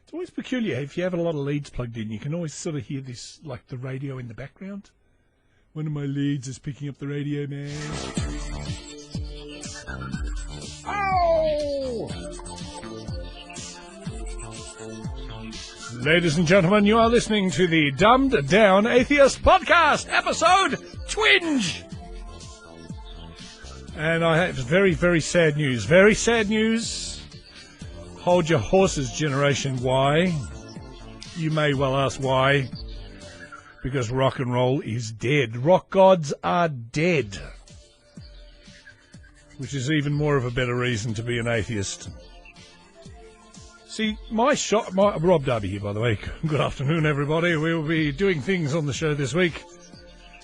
It's always peculiar. If you have a lot of leads plugged in, you can always sort of hear this, like the radio in the background. One of my leads is picking up the radio, man. Ow! Ladies and gentlemen, you are listening to the Dumbed Down Atheist Podcast, episode Twinge. And I have very, very sad news. Very sad news. Hold your horses, Generation Y. You may well ask why. Because rock and roll is dead. Rock gods are dead. Which is even more of a better reason to be an atheist. See, Rob Darby here, by the way. Good afternoon, everybody. We'll be doing things on the show this week.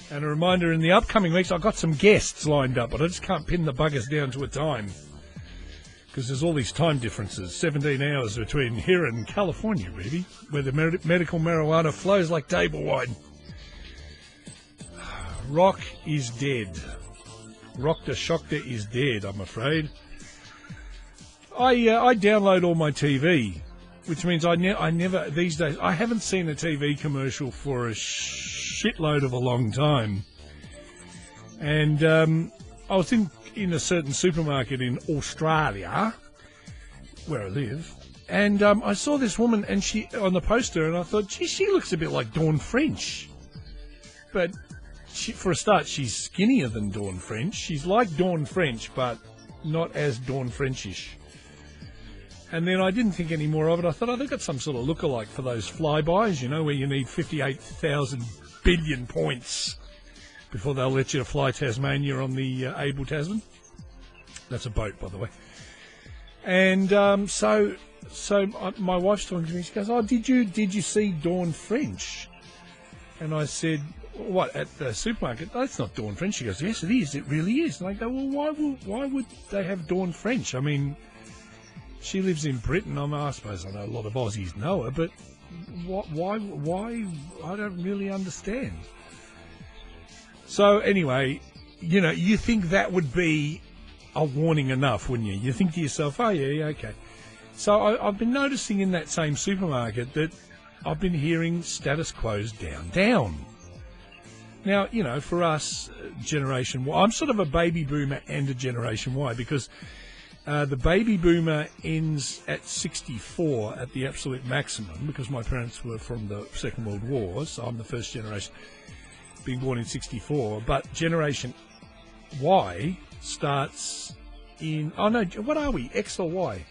And a reminder, in the upcoming weeks, I've got some guests lined up, but I just can't pin the buggers down to a time. Because there's all these time differences, 17 hours between here and California, really, where the medical marijuana flows like table wine. Rock is dead. Rock the Shockter is dead, I'm afraid. I download all my TV, which means I never, these days, I haven't seen a TV commercial for a shitload of a long time. And I was in a certain supermarket in Australia, where I live, and I saw this woman and she on the poster, and I thought, gee, she looks a bit like Dawn French. But for a start, she's skinnier than Dawn French. She's like Dawn French, but not as Dawn Frenchish. And then I didn't think any more of it. I thought, oh, they've got some sort of lookalike for those flybys, you know, where you need 58,000 billion points before they'll let you fly Tasmania on the Able Tasman. That's a boat, by the way. And so my wife's talking to me. She goes, "Oh, did you see Dawn French?" And I said, "What, at the supermarket?" "Oh, that's not Dawn French." She goes, "Yes, it is. It really is." And I go, "Well, why would they have Dawn French? I mean, she lives in Britain. I suppose I know a lot of Aussies know her, but why? I don't really understand." So anyway, you know, you think that would be a warning enough, wouldn't you? You think to yourself, oh, yeah, okay. So I've been noticing in that same supermarket that I've been hearing status quo's down. Now, you know, for us, Generation Y, I'm sort of a baby boomer and a Generation Y, because the baby boomer ends at 64 at the absolute maximum, because my parents were from the Second World War, so I'm the first generation being born in 64. But Generation Y starts in, oh no, what are we, X or Y?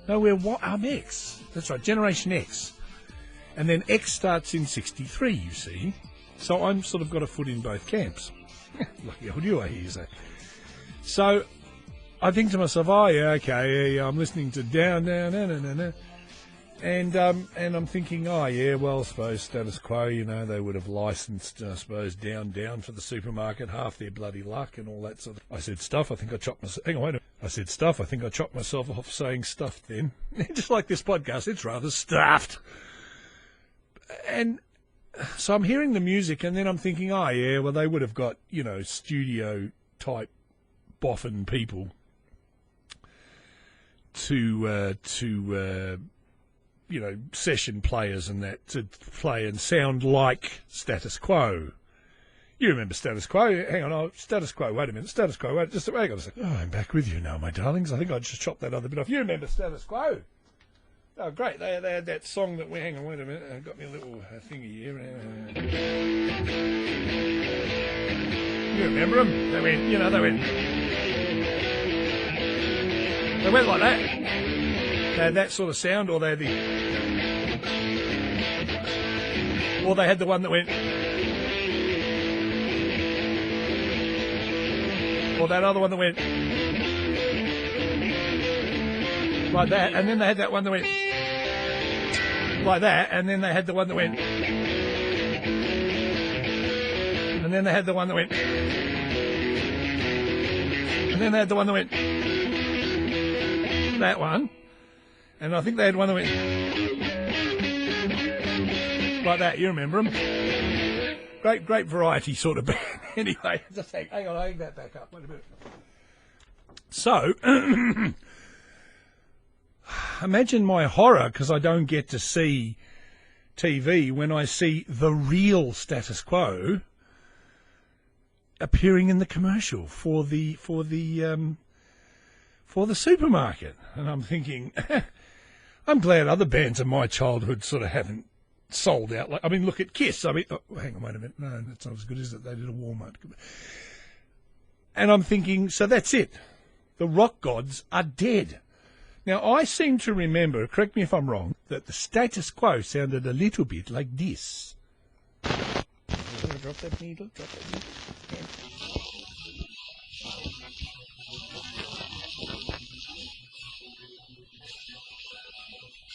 No, I'm X. That's right, Generation X. And then X starts in 63, you see. So I'm sort of got a foot in both camps. Lucky old you, I hear you say. So I think to myself, oh yeah, okay, yeah, I'm listening to down, and I'm thinking, oh yeah, well, I suppose status quo, you know, they would have licensed, I suppose, down for the supermarket, half their bloody luck and all that sort of. I said stuff. I think I chopped myself. Hang on, wait a minute. I said stuff. I think I chopped myself off saying stuffed. Then, just like this podcast, it's rather stuffed. And so I'm hearing the music, and then I'm thinking, oh yeah, well, they would have got, you know, studio type boffin people to you know, session players and that, to play and sound like status quo. You remember status quo? Hang on, status quo, wait a minute, status quo, hang on a second. Oh, I'm back with you now, my darlings. I think I just chopped that other bit off. You remember status quo? Oh, great, they had that song that, hang on, wait a minute, I've got me a little thingy here. You remember them? They went like that. They had that sort of sound, or they had the one that went, or that other one that went like that, and then they had that one that went like that, and then they had the one that went, and then they had the one that went, and then they had the one that went, that one. And I think they had one that went like that. You remember them? Great variety sort of band. Anyway, just hang on, I'll hang that back up. Wait a minute. So, imagine my horror, because I don't get to see TV, when I see the real status quo appearing in the commercial for the supermarket. And I'm thinking, I'm glad other bands of my childhood sort of haven't sold out. Like, I mean, look at Kiss. I mean, oh, hang on, wait a minute. No, that's not as good as it. They did a Walmart. And I'm thinking, so that's it. The rock gods are dead. Now, I seem to remember, correct me if I'm wrong, that the status quo sounded a little bit like this. Drop that needle, drop that needle.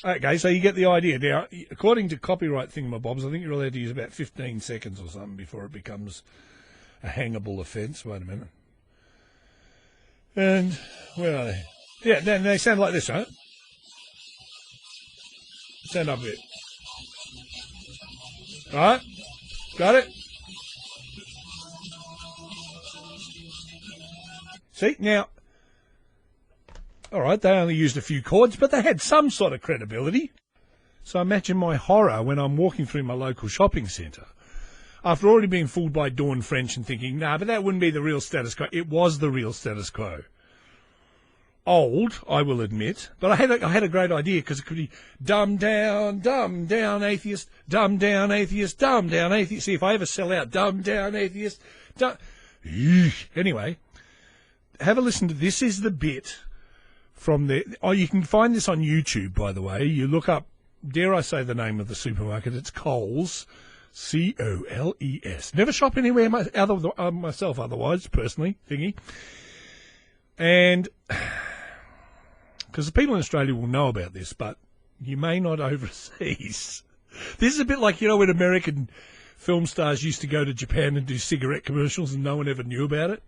Okay, so you get the idea. Now, according to copyright thingamabobs, I think you're allowed to use about 15 seconds or something before it becomes a hangable offence. Wait a minute. And where are they? Yeah, they sound like this, right? Stand up a bit. All right? Got it? See, now, all right, they only used a few chords, but they had some sort of credibility. So imagine my horror when I'm walking through my local shopping centre, after already being fooled by Dawn French and thinking, nah, but that wouldn't be the real status quo. It was the real status quo. Old, I will admit, but I had a great idea, because it could be dumb down, atheist, dumb down, atheist, dumb down, atheist. See, if I ever sell out, dumb down, atheist, dumb... Anyway, have a listen to this. Is the bit from the... Oh, you can find this on YouTube, by the way. You look up, dare I say the name of the supermarket, it's Coles, Coles. Never shop anywhere myself otherwise, personally, thingy. And... because the people in Australia will know about this, but you may not overseas. This is a bit like, when American film stars used to go to Japan and do cigarette commercials and no one ever knew about it.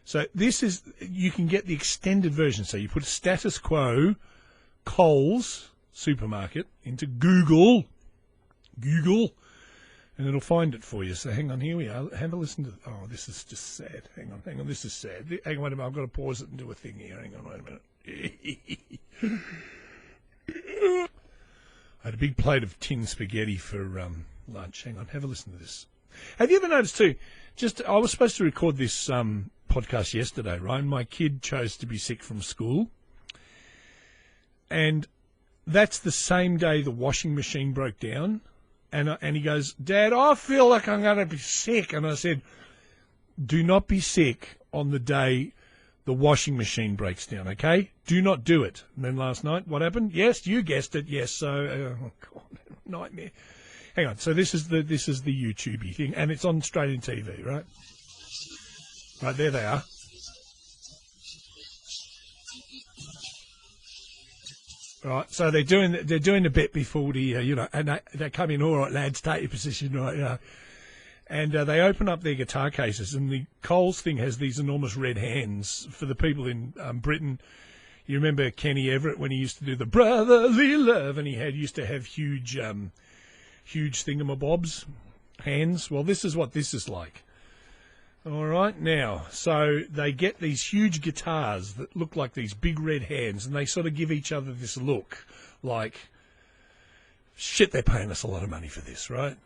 So this is, you can get the extended version. So you put status quo Coles supermarket into Google, and it'll find it for you. So hang on, here we are. Have a listen to... Oh, this is just sad. Hang on, this is sad. Hang on, wait a minute, I've got to pause it and do a thing here. Hang on, wait a minute. I had a big plate of tin spaghetti for lunch. Hang on, have a listen to this. Have you ever noticed too, I was supposed to record this podcast yesterday, right? My kid chose to be sick from school. And that's the same day the washing machine broke down. And he goes, Dad, I feel like I'm going to be sick. And I said, do not be sick on the day the washing machine breaks down, okay? Do not do it. And then last night, what happened? Yes, you guessed it. Yes, so, oh, God, nightmare. Hang on. So this is the YouTube-y thing, and it's on Australian TV, right? Right, there they are. Right, so they're doing the bit before the and they come in, all right, lads, take your position, right, and they open up their guitar cases, and the Coles thing has these enormous red hands. For the people in Britain, you remember Kenny Everett when he used to do the brotherly love, and he used to have huge thingamabobs hands. Well, this is what this is like. All right, now, so they get these huge guitars that look like these big red hands, and they sort of give each other this look like, shit, they're paying us a lot of money for this, right?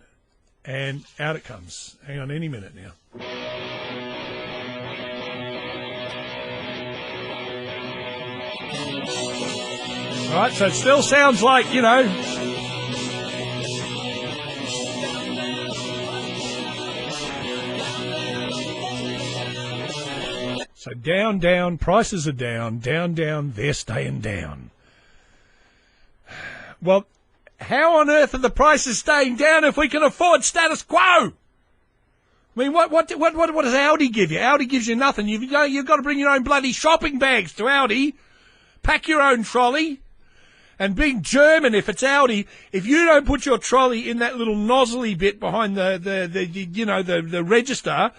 And out it comes. Hang on, any minute now. All right, so it still sounds like, So down, prices are down, they're staying down. Well, how on earth are the prices staying down if we can afford status quo? I mean, what does Audi give you? Audi gives you nothing. You've got to bring your own bloody shopping bags to Audi, pack your own trolley, and being German, if it's Audi, if you don't put your trolley in that little nozzly bit behind the register,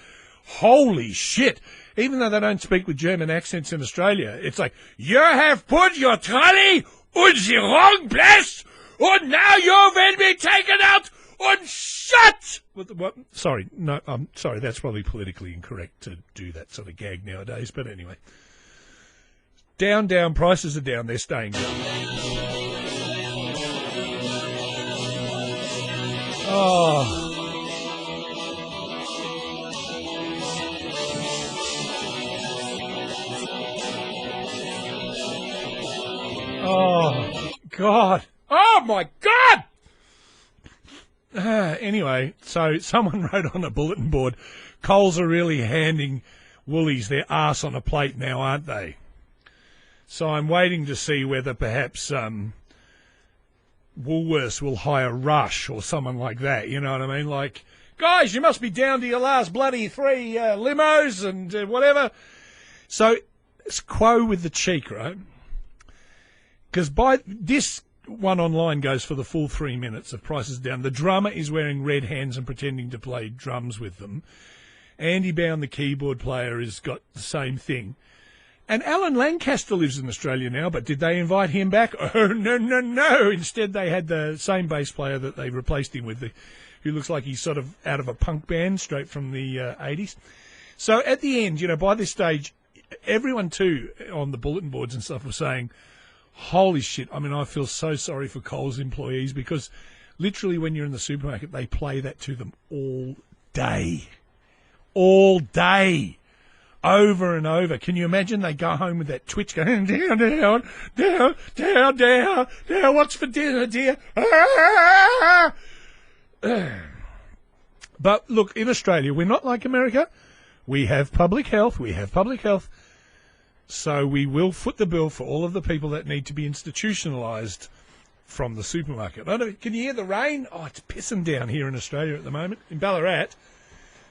holy shit. Even though they don't speak with German accents in Australia, it's like, you have put your trolley on the wrong place, and now you will be taken out and shut! What? Sorry, no, I'm sorry, that's probably politically incorrect to do that sort of gag nowadays, but anyway. Down, prices are down, they're staying down. Oh. Oh, God. Oh, my God! Anyway, so someone wrote on a bulletin board, Coles are really handing Woolies their arse on a plate now, aren't they? So I'm waiting to see whether perhaps Woolworths will hire Rush or someone like that, you know what I mean? Like, guys, you must be down to your last bloody 3 limos and whatever. So it's quo with the cheek, right? Because by this one online goes for the full 3 minutes of Prices Down. The drummer is wearing red hands and pretending to play drums with them. Andy Bound, the keyboard player, has got the same thing. And Alan Lancaster lives in Australia now, but did they invite him back? Oh, no. Instead, they had the same bass player that they replaced him with, who looks like he's sort of out of a punk band straight from the 80s. So at the end, by this stage, everyone, too, on the bulletin boards and stuff was saying, holy shit, I mean, I feel so sorry for Coles employees because literally when you're in the supermarket, they play that to them all day. All day. Over and over. Can you imagine they go home with that twitch going, down, what's for dinner, dear? But look, in Australia, we're not like America. We have public health. So we will foot the bill for all of the people that need to be institutionalised from the supermarket. Can you hear the rain? Oh, it's pissing down here in Australia at the moment. In Ballarat,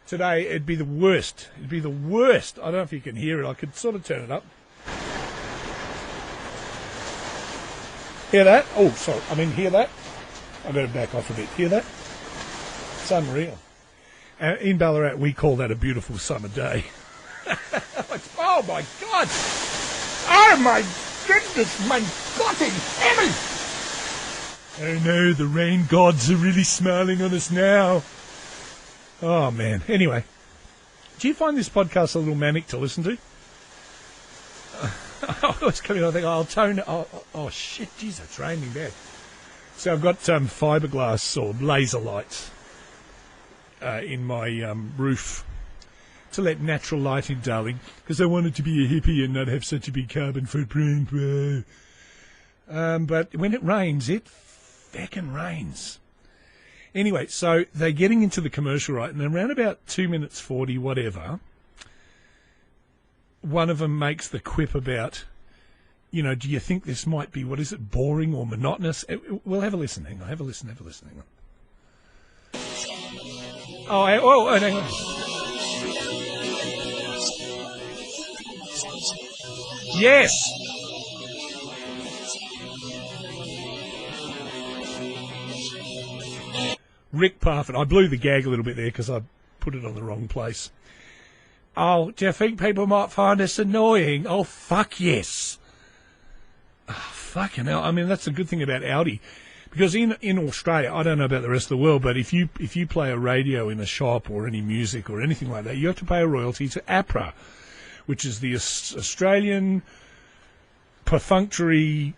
today, it'd be the worst. I don't know if you can hear it. I could sort of turn it up. Hear that? Oh, sorry. Hear that? I've got to back off a bit. Hear that? It's unreal. In Ballarat, we call that a beautiful summer day. Oh, my God! Oh, my goodness! My God in heaven! Oh, no, the rain gods are really smiling on us now. Oh, man. Anyway, do you find this podcast a little manic to listen to? I was coming on, I think, I'll tone it. Oh, shit, jeez, it's raining bad. So I've got fiberglass or laser lights in my roof to let natural light in, darling, because I wanted to be a hippie and not have such a big carbon footprint. But when it rains, it feckin' rains. Anyway, so they're getting into the commercial, right, and around about 2 minutes 40, whatever, one of them makes the quip about, do you think this might be, boring or monotonous? We'll have a listen. Hang on, have a listen. Hang on. Oh, hang on. Yes! Rick Parfitt. I blew the gag a little bit there because I put it on the wrong place. Oh, do you think people might find us annoying? Oh, fuck yes. Oh, fucking hell. That's the good thing about Audi. Because in Australia, I don't know about the rest of the world, but if you play a radio in a shop or any music or anything like that, you have to pay a royalty to APRA, which is the Australian perfunctory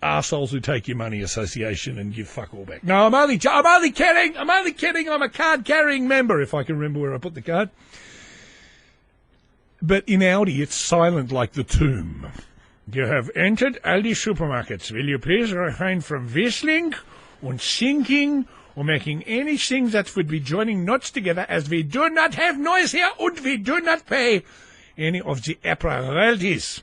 arseholes who take your money association and give fuck all back. No, I'm only kidding. I'm a card-carrying member, if I can remember where I put the card. But in Audi, it's silent like the tomb. You have entered Aldi supermarkets. Will you please refrain from whistling and singing or making anything that would be joining notes together, as we do not have noise here and we do not pay any of the APRA royalties.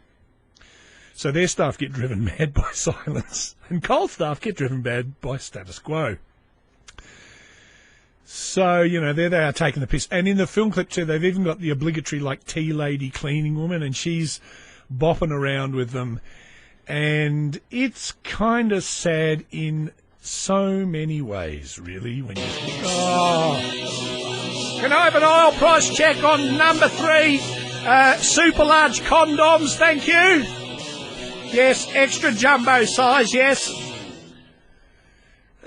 So their staff get driven mad by silence, and Coles staff get driven mad by status quo. So, there they are taking the piss. And in the film clip, too, they've even got the obligatory, tea lady cleaning woman, and she's bopping around with them. And it's kind of sad in so many ways, really, when you think, can I have an oil price check on number 3? Super large condoms, thank you. Yes, extra jumbo size, yes.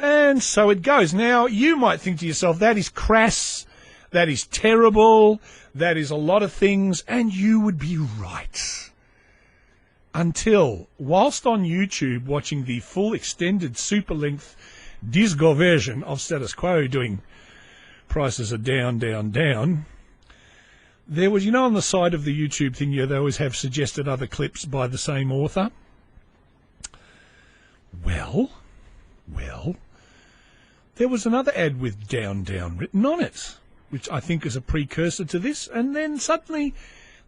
And so it goes. Now, you might think to yourself, that is crass, that is terrible, that is a lot of things, and you would be right. until, whilst on YouTube watching the full extended super-length disco version of Status Quo doing prices are down, down, down, there was, on the side of the YouTube thing, they always have suggested other clips by the same author. Well, there was another ad with down, down written on it, which I think is a precursor to this, and then suddenly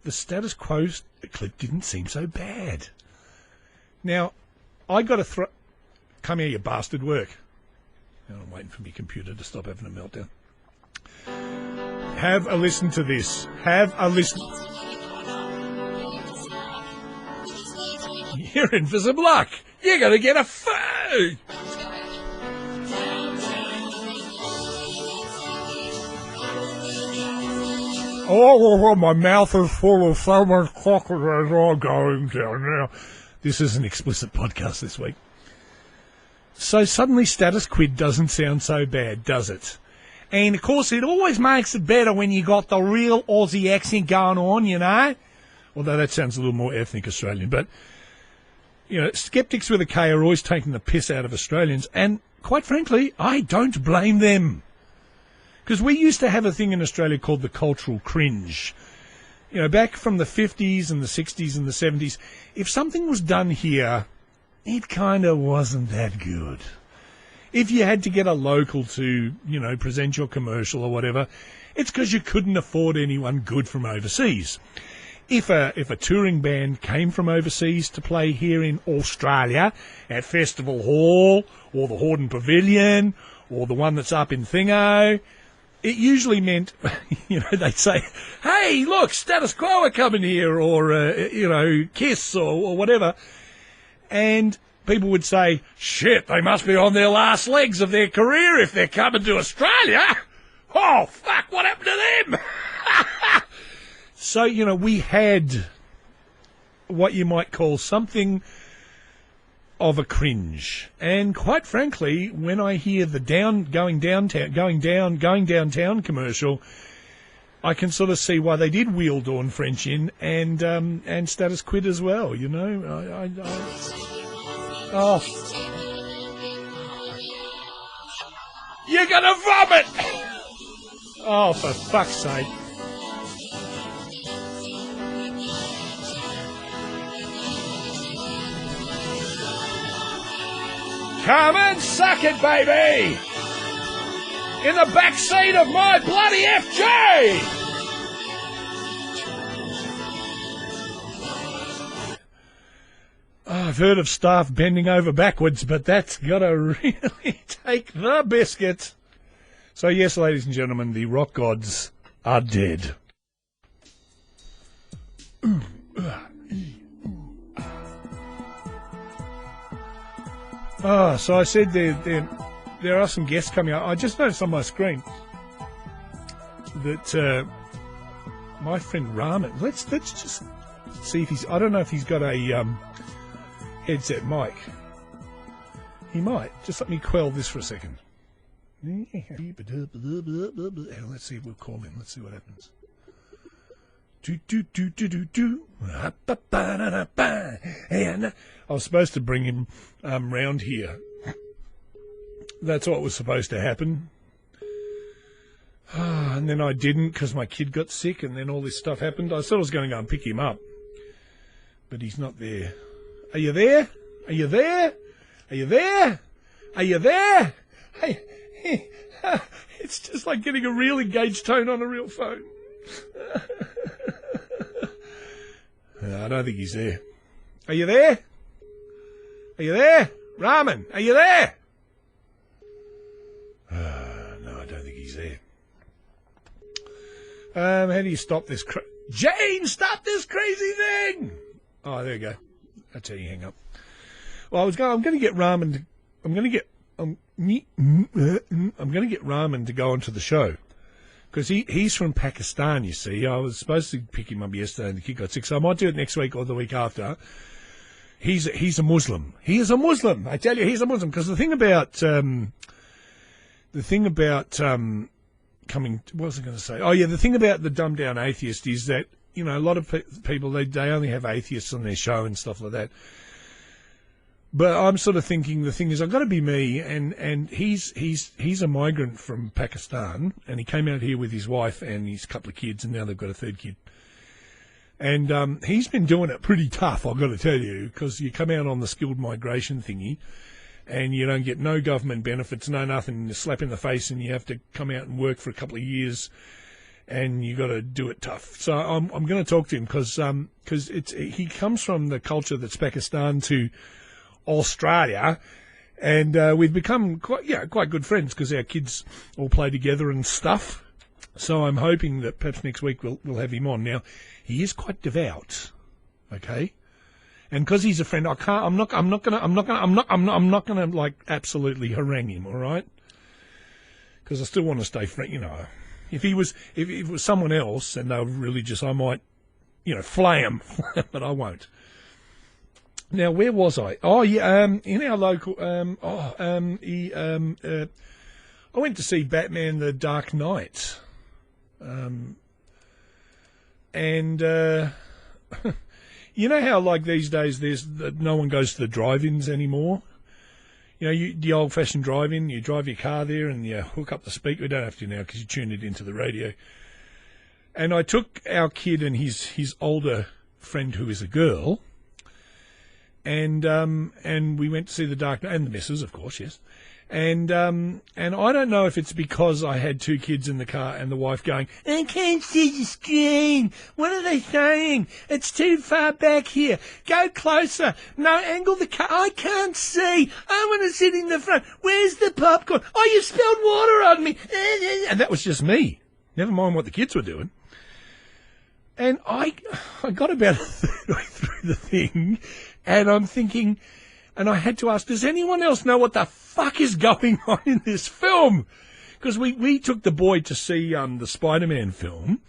the Status Quo clip didn't seem so bad. Now, I got to come here, you bastard, work. Now I'm waiting for my computer to stop having a meltdown. Have a listen to this. Have a listen. You're in for some luck. You're going to get a phone. Oh, my mouth is full of so much chocolate as I'm going down now. This is an explicit podcast this week. So suddenly Status Quid doesn't sound so bad, does it? And, of course, it always makes it better when you got the real Aussie accent going on, Although that sounds a little more ethnic Australian. But, skeptics with a K are always taking the piss out of Australians. And, quite frankly, I don't blame them. Because we used to have a thing in Australia called the cultural cringe. Back from the 50s and the 60s and the 70s, if something was done here, it kind of wasn't that good. If you had to get a local to, present your commercial or whatever, it's because you couldn't afford anyone good from overseas. If a touring band came from overseas to play here in Australia at Festival Hall or the Hordern Pavilion or the one that's up in Thingo, it usually meant, they'd say, hey, look, Status Quo are coming here, or, Kiss, or whatever. And people would say, shit, they must be on their last legs of their career if they're coming to Australia. Oh, fuck, what happened to them? So, we had what you might call something of a cringe. And quite frankly, when I hear the going downtown commercial, I can sort of see why they did wheel Dawn French in and Status Quid as well, Oh. You're gonna vomit! Oh, for fuck's sake. Come and suck it, baby! In the back seat of my bloody FJ! I've heard of staff bending over backwards, but that's got to really take the biscuit. So yes, ladies and gentlemen, the rock gods are dead. So I said there are some guests coming up. I just noticed on my screen that my friend Rehman, let's just see if he's, I don't know if he's got a headset mic. He might. Just let me quell this for a second. Let's see if we'll call him. Let's see what happens. I was supposed to bring him round here. That's what was supposed to happen. And then I didn't because my kid got sick and then all this stuff happened. I thought I was going to go and pick him up. But he's not there. Are you there? Are you there? Are you there? Are you there? Hey, it's just like getting a real engaged tone on a real phone. I don't think he's there. Are you there? Are you there? Rehman, are you there? No, I don't think he's there. How do you stop this? Jane, stop this crazy thing! Oh, there you go. That's how you hang up. Well, I'm going to get Rehman to, I'm going to get Rehman to go onto the show. Because he's from Pakistan, you see. I was supposed to pick him up yesterday and the kid got sick, so I might do it next week or the week after. He's a Muslim. He is a Muslim. I tell you, he's a Muslim. Because the thing about coming, what was I going to say? Oh, yeah, the thing about the dumbed-down atheist is that you know, a lot of people, they only have atheists on their show and stuff like that. But I'm sort of thinking the thing is, I've got to be me, and he's a migrant from Pakistan, and he came out here with his wife and his couple of kids, and now they've got a third kid. And he's been doing it pretty tough, I've got to tell you, because you come out on the skilled migration thingy, and you don't get no government benefits, no nothing, you slap in the face, and you have to come out and work for a couple of years, and you got to do it tough. So I'm going to talk to him because he comes from the culture that's Pakistan to Australia, and we've become quite good friends because our kids all play together and stuff. So I'm hoping that perhaps next week we'll have him on. Now he is quite devout, okay, and because he's a friend, I'm not gonna like absolutely harangue him, all right? Because I still want to stay friend. You know, if it was someone else and they were religious, I might, you know, flay him, but I won't. Now, where was I? Oh, yeah, in our local, I went to see Batman: The Dark Knight, and you know how, like, these days no one goes to the drive-ins anymore? You know, the old-fashioned drive-in, you drive your car there and you hook up the speaker. We don't have to now because you tune it into the radio. And I took our kid and his older friend, who is a girl, and we went to see The Dark Knight, and the missus, of course, yes. And I don't know if it's because I had two kids in the car and the wife going, I can't see the screen. What are they saying? It's too far back here. Go closer. No, angle the car. I can't see. I want to sit in the front. Where's the popcorn? Oh, you spilled water on me. And that was just me. Never mind what the kids were doing. And I got about a third way through the thing, and I'm thinking, and I had to ask, does anyone else know what the fuck is going on in this film? Because we took the boy to see the Spider-Man film,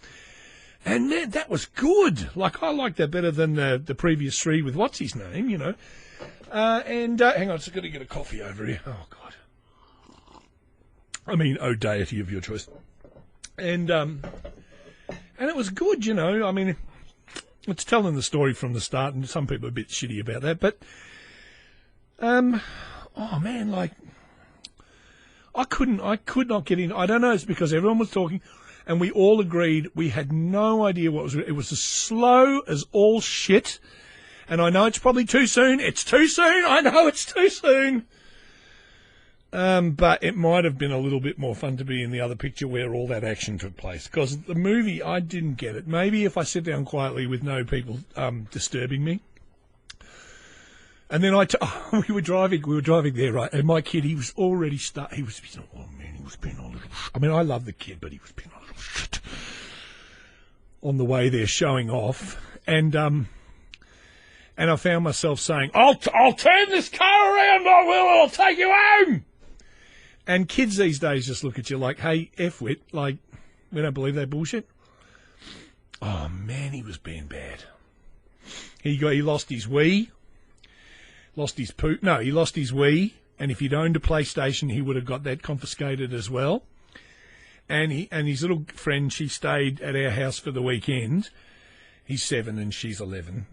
and man, that was good. Like, I liked that better than the previous three with what's his name, you know. Hang on, I'm just going to get a coffee over here. Oh, God. I mean, oh, deity of your choice. And it was good, you know. I mean, it's telling the story from the start, and some people are a bit shitty about that, but oh man, like, I could not get in. I don't know, it's because everyone was talking and we all agreed we had no idea what was. It was as slow as all shit. And I know it's probably too soon. It's too soon. I know it's too soon. But it might have been a little bit more fun to be in the other picture where all that action took place. Because the movie, I didn't get it. Maybe if I sit down quietly with no people disturbing me. And then we were driving there, right? And my kid, he was already he was being a little, I mean, I love the kid, but he was being a little shit on the way there showing off. And I found myself saying, I'll turn this car around, I'll take you home. And kids these days just look at you like, hey, F-wit, like, we don't believe that bullshit. Oh, man, he was being bad. He lost his Wii. Lost his poop. No, he lost his Wii, and if he'd owned a PlayStation, he would have got that confiscated as well. And his little friend, she stayed at our house for the weekend. He's 7 and she's 11.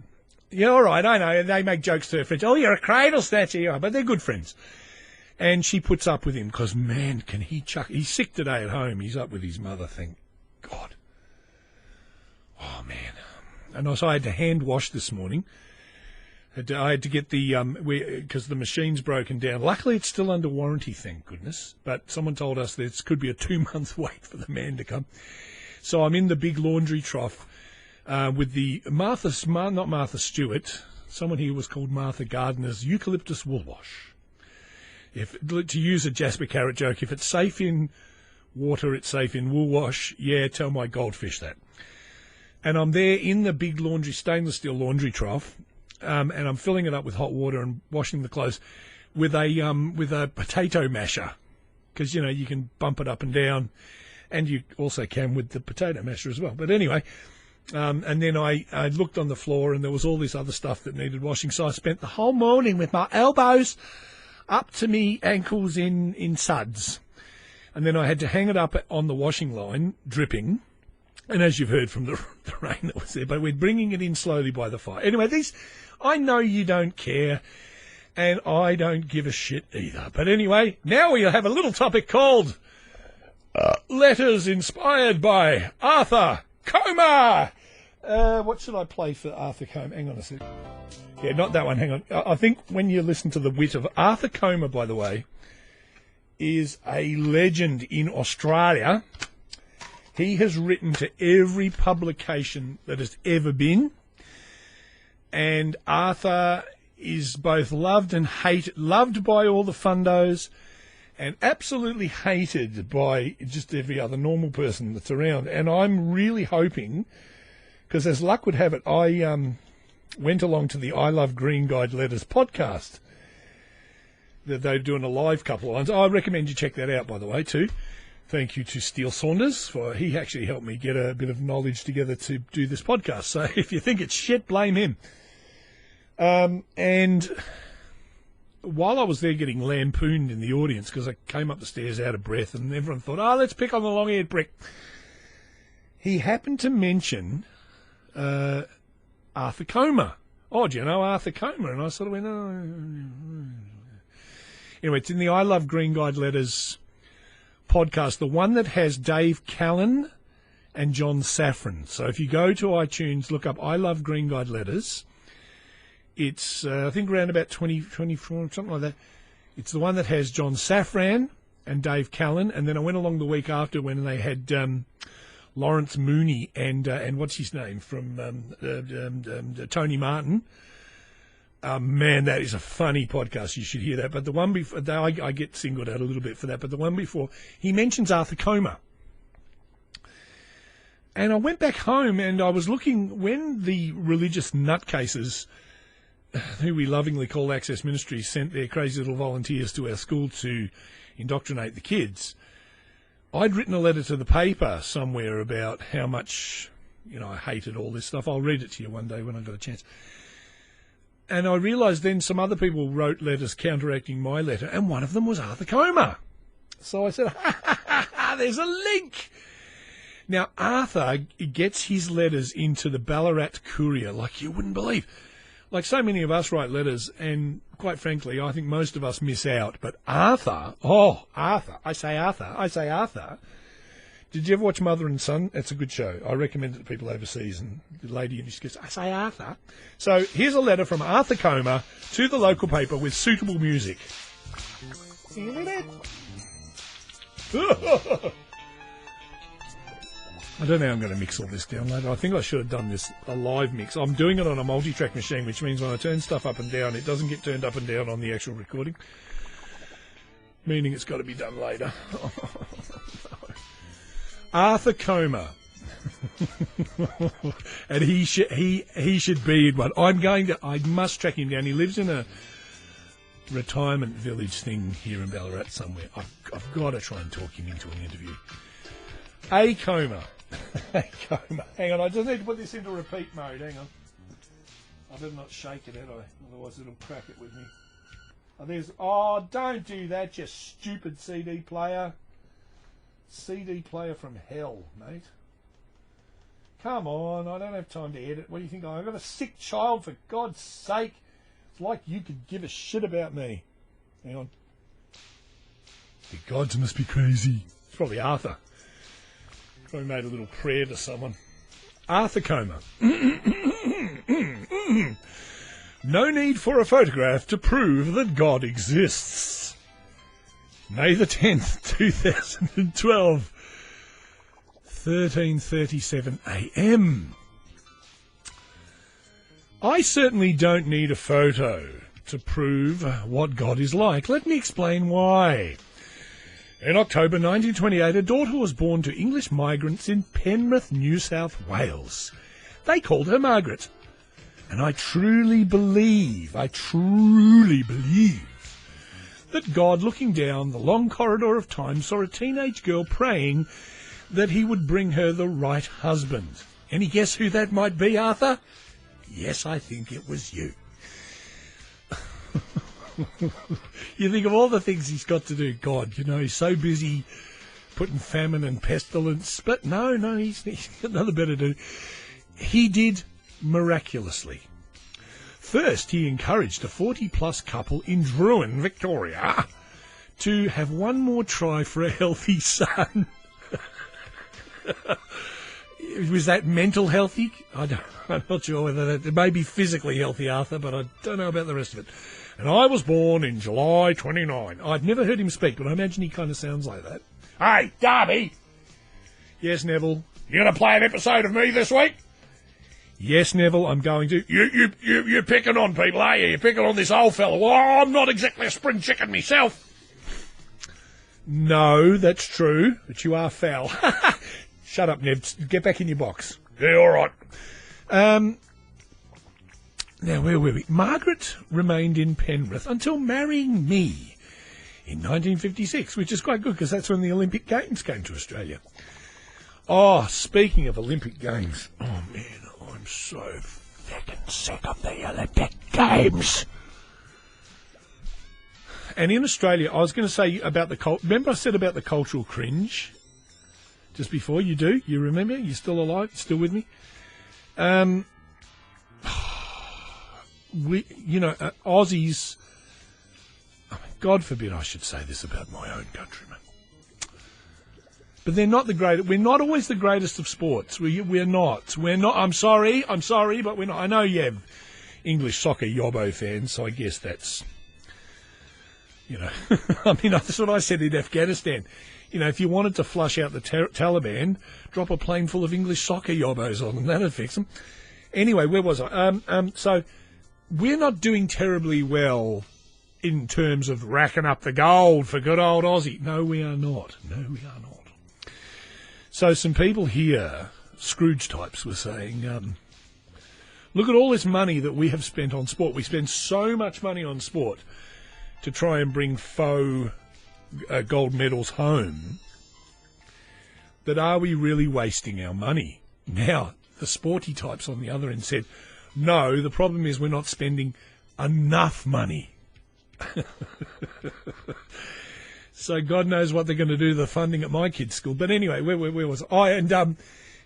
Yeah, all right, I know. They make jokes to her friends. Oh, you're a cradle snatcher, yeah, but they're good friends. And she puts up with him because, man, can he chuck. He's sick today at home. He's up with his mother, thank God. Oh, man. And so I had to hand wash this morning. I had to get because the machine's broken down. Luckily, it's still under warranty, thank goodness. But someone told us that it could be a 2-month wait for the man to come. So I'm in the big laundry trough with the not Martha Stewart. Someone here was called Martha Gardner's eucalyptus wool wash. To use a Jasper Carrot joke, if it's safe in water, it's safe in wool wash. Yeah, tell my goldfish that. And I'm there in the big stainless steel laundry trough. And I'm filling it up with hot water and washing the clothes with a potato masher, because you know you can bump it up and down, and you also can with the potato masher as well. But anyway, and then I looked on the floor and there was all this other stuff that needed washing. So I spent the whole morning with my elbows up to me ankles in suds, and then I had to hang it up on the washing line, dripping. And as you've heard from the rain that was there, but we're bringing it in slowly by the fire. Anyway, I know you don't care, and I don't give a shit either. But anyway, now we'll have a little topic called Letters Inspired by Arthur Comer. What should I play for Arthur Comer? Hang on a second. Yeah, not that one. Hang on. I think when you listen to the wit of Arthur Comer, by the way, is a legend in Australia. He has written to every publication that has ever been. And Arthur is both loved and hated, loved by all the fundos and absolutely hated by just every other normal person that's around. And I'm really hoping, because as luck would have it, I went along to the I Love Green Guide Letters podcast that they're doing a live couple of lines. I recommend you check that out, by the way, too. Thank you to Steele Saunders, for he actually helped me get a bit of knowledge together to do this podcast. So if you think it's shit, blame him. And while I was there getting lampooned in the audience, because I came up the stairs out of breath, and everyone thought, oh, let's pick on the long-haired prick, he happened to mention Arthur Comer. Oh, do you know Arthur Comer? And I sort of went, oh. Anyway, it's in the I Love Green Guide Letters podcast, the one that has Dave Callan and John Safran. So if you go to iTunes, look up I Love Green Guide Letters. It's, I think, around about 24, something like that. It's the one that has John Safran and Dave Callan. And then I went along the week after when they had Lawrence Mooney and what's his name from Tony Martin. Man, that is a funny podcast. You should hear that. But the one before, I get singled out a little bit for that. But the one before, he mentions Arthur Comer. And I went back home and I was looking when the religious nutcases, who we lovingly call Access Ministries, sent their crazy little volunteers to our school to indoctrinate the kids. I'd written a letter to the paper somewhere about how much, I hated all this stuff. I'll read it to you one day when I've got a chance. And I realised then some other people wrote letters counteracting my letter, and one of them was Arthur Comer. So I said, there's a link. Now, Arthur gets his letters into the Ballarat Courier like you wouldn't believe. Like so many of us write letters, and quite frankly, I think most of us miss out. But Arthur, I say Arthur. Did you ever watch Mother and Son? It's a good show. I recommend it to people overseas. And the lady in this goes, I say Arthur. So here's a letter from Arthur Comer to the local paper with suitable music. I don't know how I'm going to mix all this down later. I think I should have done this a live mix. I'm doing it on a multi-track machine, which means when I turn stuff up and down, it doesn't get turned up and down on the actual recording. Meaning it's got to be done later. Arthur Comer. And he should be in one. I must track him down. He lives in a retirement village thing here in Ballarat somewhere. I've got to try and talk him into an interview. A Comer. Comer. Hang on, I just need to put this into repeat mode. Hang on. I better not shake it, otherwise it'll crack it with me. Don't do that, you stupid CD player. CD player from hell, mate. Come on, I don't have time to edit. What do you think? I've got a sick child, for God's sake. It's like you could give a shit about me. Hang on. The gods must be crazy. It's probably Arthur. Probably made a little prayer to someone. Arthur Comer. No need for a photograph to prove that God exists. May the 10th, 2012, 13:37 a.m. I certainly don't need a photo to prove what God is like. Let me explain why. In October 1928, a daughter was born to English migrants in Penrith, New South Wales. They called her Margaret. And I truly believe that God, looking down the long corridor of time, saw a teenage girl praying that he would bring her the right husband. Any guess who that might be, Arthur? Yes, I think it was you. You think of all the things he's got to do. God, he's so busy putting famine and pestilence. But no, he's got nothing better to do. He did miraculously. First, he encouraged a 40-plus couple in Druin, Victoria, to have one more try for a healthy son. Was that mental healthy? I'm not sure whether that... It may be physically healthy, Arthur, but I don't know about the rest of it. And I was born in July 29. I've never heard him speak, but I imagine he kind of sounds like that. Hey, Darby! Yes, Neville? You going to play an episode of me this week? Yes, Neville, I'm going to. You're picking on people, are you? You're picking on this old fella. Well, I'm not exactly a spring chicken myself. No, that's true, but you are foul. Shut up, Nev. Get back in your box. Yeah, all right. Now, where were we? Margaret remained in Penrith until marrying me in 1956, which is quite good because that's when the Olympic Games came to Australia. Oh, speaking of Olympic Games, oh, man, I'm so fucking sick of the Olympic Games. And in Australia, I was going to say about the remember I said about the cultural cringe just before? You do? You remember? You're still alive? Still with me? Aussies, God forbid I should say this about my own countrymen, but they're not the greatest. We're not always the greatest of sports. We're not. I'm sorry, but we're not. I know you have English soccer yobbo fans, so I guess that's, I mean, that's what I said in Afghanistan. If you wanted to flush out the Taliban, drop a plane full of English soccer yobbos on them. That'd fix them. Anyway, where was I? So we're not doing terribly well in terms of racking up the gold for good old Aussie. No, we are not. So some people here, Scrooge types, were saying, look at all this money that we have spent on sport. We spend so much money on sport to try and bring faux gold medals home, that are we really wasting our money? Now, the sporty types on the other end said, no, the problem is we're not spending enough money. So God knows what they're going to do to the funding at my kids' school. But anyway, where was I? And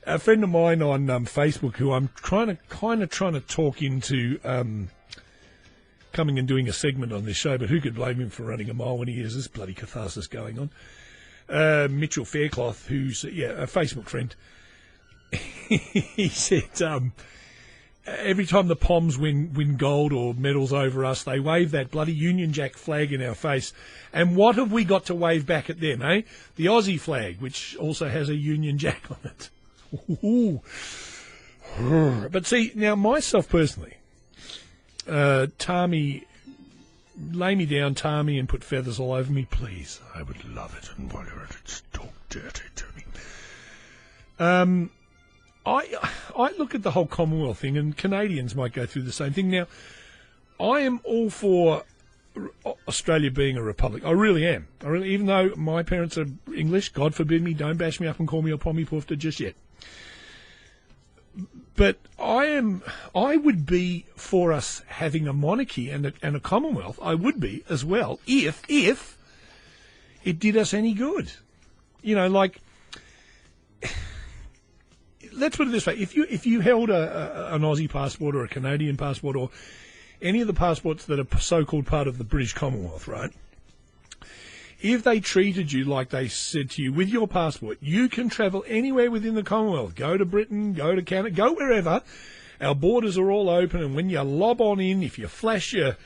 a friend of mine on Facebook, who I'm trying to talk into coming and doing a segment on this show, but who could blame him for running a mile when he hears this bloody catharsis going on? Mitchell Faircloth, who's a Facebook friend, he said every time the Poms win gold or medals over us, they wave that bloody Union Jack flag in our face. And what have we got to wave back at them, eh? The Aussie flag, which also has a Union Jack on it. Ooh. But see, now myself personally, Tommy, lay me down, Tommy, and put feathers all over me, please. I would love it, and whatever it's talk dirty to me. I look at the whole Commonwealth thing, and Canadians might go through the same thing. Now, I am all for Australia being a republic. I really am. Even though my parents are English, God forbid me, don't bash me up and call me a pommy poofter just yet. But I would be for us having a monarchy and a Commonwealth. I would be as well if it did us any good. Let's put it this way: if you held an Aussie passport or a Canadian passport or any of the passports that are so-called part of the British Commonwealth, right? If they treated you like they said to you, with your passport, you can travel anywhere within the Commonwealth. Go to Britain, go to Canada, go wherever. Our borders are all open, and when you lob on in, if you flash your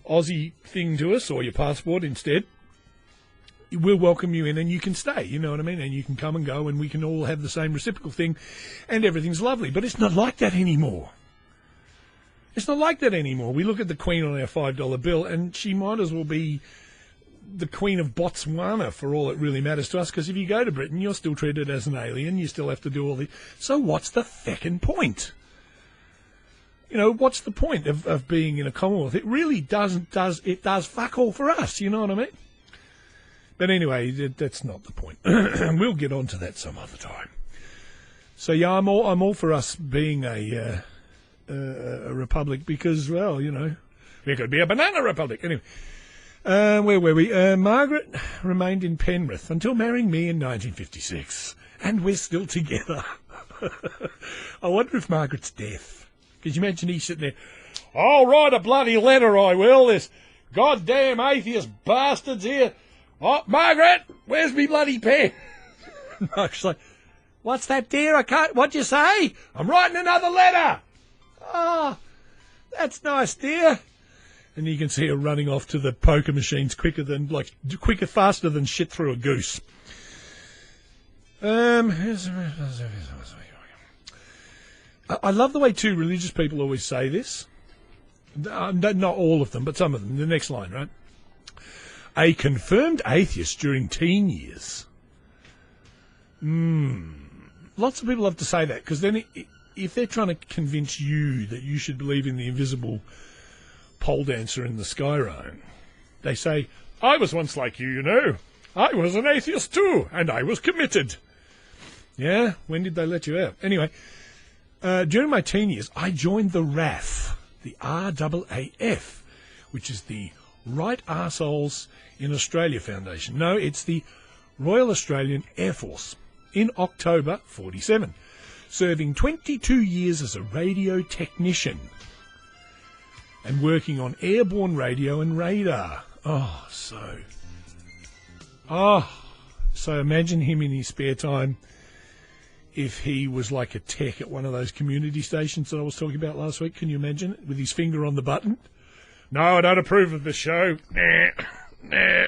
Aussie thing to us or your passport instead, we'll welcome you in and you can stay, you know what I mean? And you can come and go and we can all have the same reciprocal thing and everything's lovely. But it's not like that anymore. It's not like that anymore. We look at the Queen on our $5 bill and she might as well be the Queen of Botswana for all it really matters to us, because if you go to Britain, you're still treated as an alien. You still have to do all the... So what's the feckin' point? What's the point of being in a Commonwealth? It really does fuck all for us, you know what I mean? But anyway, that's not the point. We'll get on to that some other time. So yeah, I'm all for us being a republic because, well, we could be a banana republic. Anyway, Where were we? Margaret remained in Penrith until marrying me in 1956. And we're still together. I wonder if Margaret's deaf. Could you imagine he's sitting there, I'll write a bloody letter, I will. This goddamn atheist bastards here. Oh, Margaret, where's me bloody pen? Margaret's like, what's that, dear? I can't... What'd you say? I'm writing another letter. Oh, that's nice, dear. And you can see her running off to the poker machines faster than shit through a goose. I love the way two religious people always say this. Not all of them, but some of them. The next line, right? A confirmed atheist during teen years. Lots of people love to say that, because then if they're trying to convince you that you should believe in the invisible pole dancer in the sky realm, they say, I was once like you, you know. I was an atheist too, and I was committed. Yeah? When did they let you out? Anyway, during my teen years, I joined the RAF, the RAAF, which is the Right Arseholes in Australia Foundation. No, it's the Royal Australian Air Force, in October 47, serving 22 years as a radio technician and working on airborne radio and radar. So imagine him in his spare time if he was like a tech at one of those community stations that I was talking about last week. Can you imagine? With his finger on the button. No, I don't approve of the show. Nah.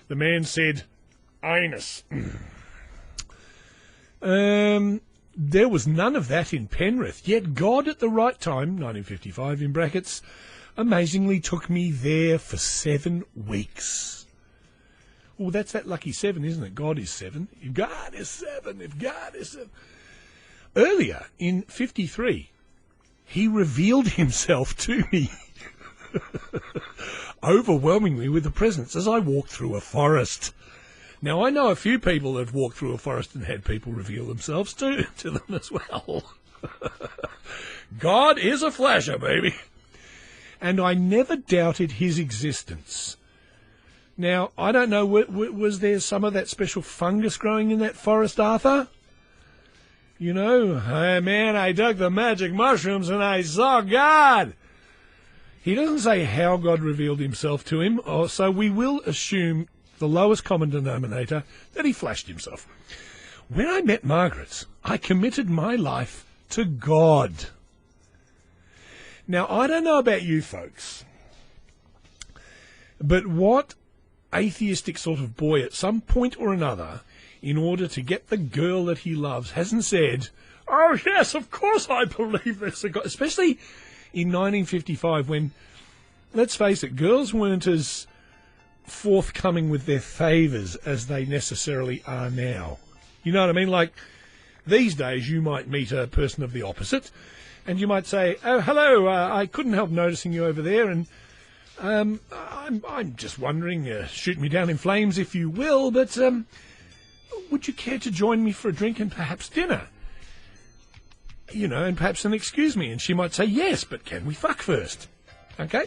The man said, anus. There was none of that in Penrith, yet God at the right time, 1955 in brackets, amazingly took me there for 7 weeks. Well, that's that lucky 7, isn't it? God is 7. If God is 7, if God is 7. Earlier, in 53, he revealed himself to me, overwhelming me with a presence as I walked through a forest. Now, I know a few people that have walked through a forest and had people reveal themselves to them as well. God is a flasher, baby. And I never doubted his existence. Now, I don't know, was there some of that special fungus growing in that forest, Arthur? You know, hey, man, I dug the magic mushrooms and I saw God. He doesn't say how God revealed himself to him, so we will assume the lowest common denominator, that he flashed himself. When I met Margaret, I committed my life to God. Now, I don't know about you folks, but what atheistic sort of boy at some point or another, in order to get the girl that he loves, hasn't said, oh yes, of course I believe there's a God, especially in 1955 when, let's face it, girls weren't as forthcoming with their favours as they necessarily are now. You know what I mean? Like, these days you might meet a person of the opposite and you might say, oh, hello, I couldn't help noticing you over there, and I'm just wondering, shoot me down in flames if you will, but would you care to join me for a drink and perhaps dinner? You know, and perhaps an excuse me. And she might say, yes, but can we fuck first? Okay?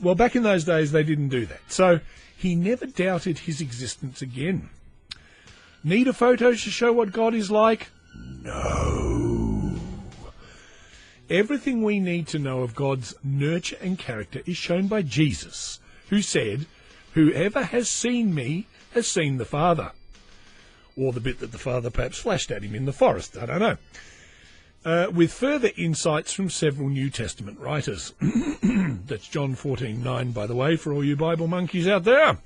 Well, back in those days, they didn't do that. So he never doubted his existence again. Need a photo to show what God is like? No. Everything we need to know of God's nurture and character is shown by Jesus, who said, whoever has seen me has seen the Father. Or the bit that the Father perhaps flashed at him in the forest, I don't know. With further insights from several New Testament writers. That's John 14:9, by the way, for all you Bible monkeys out there.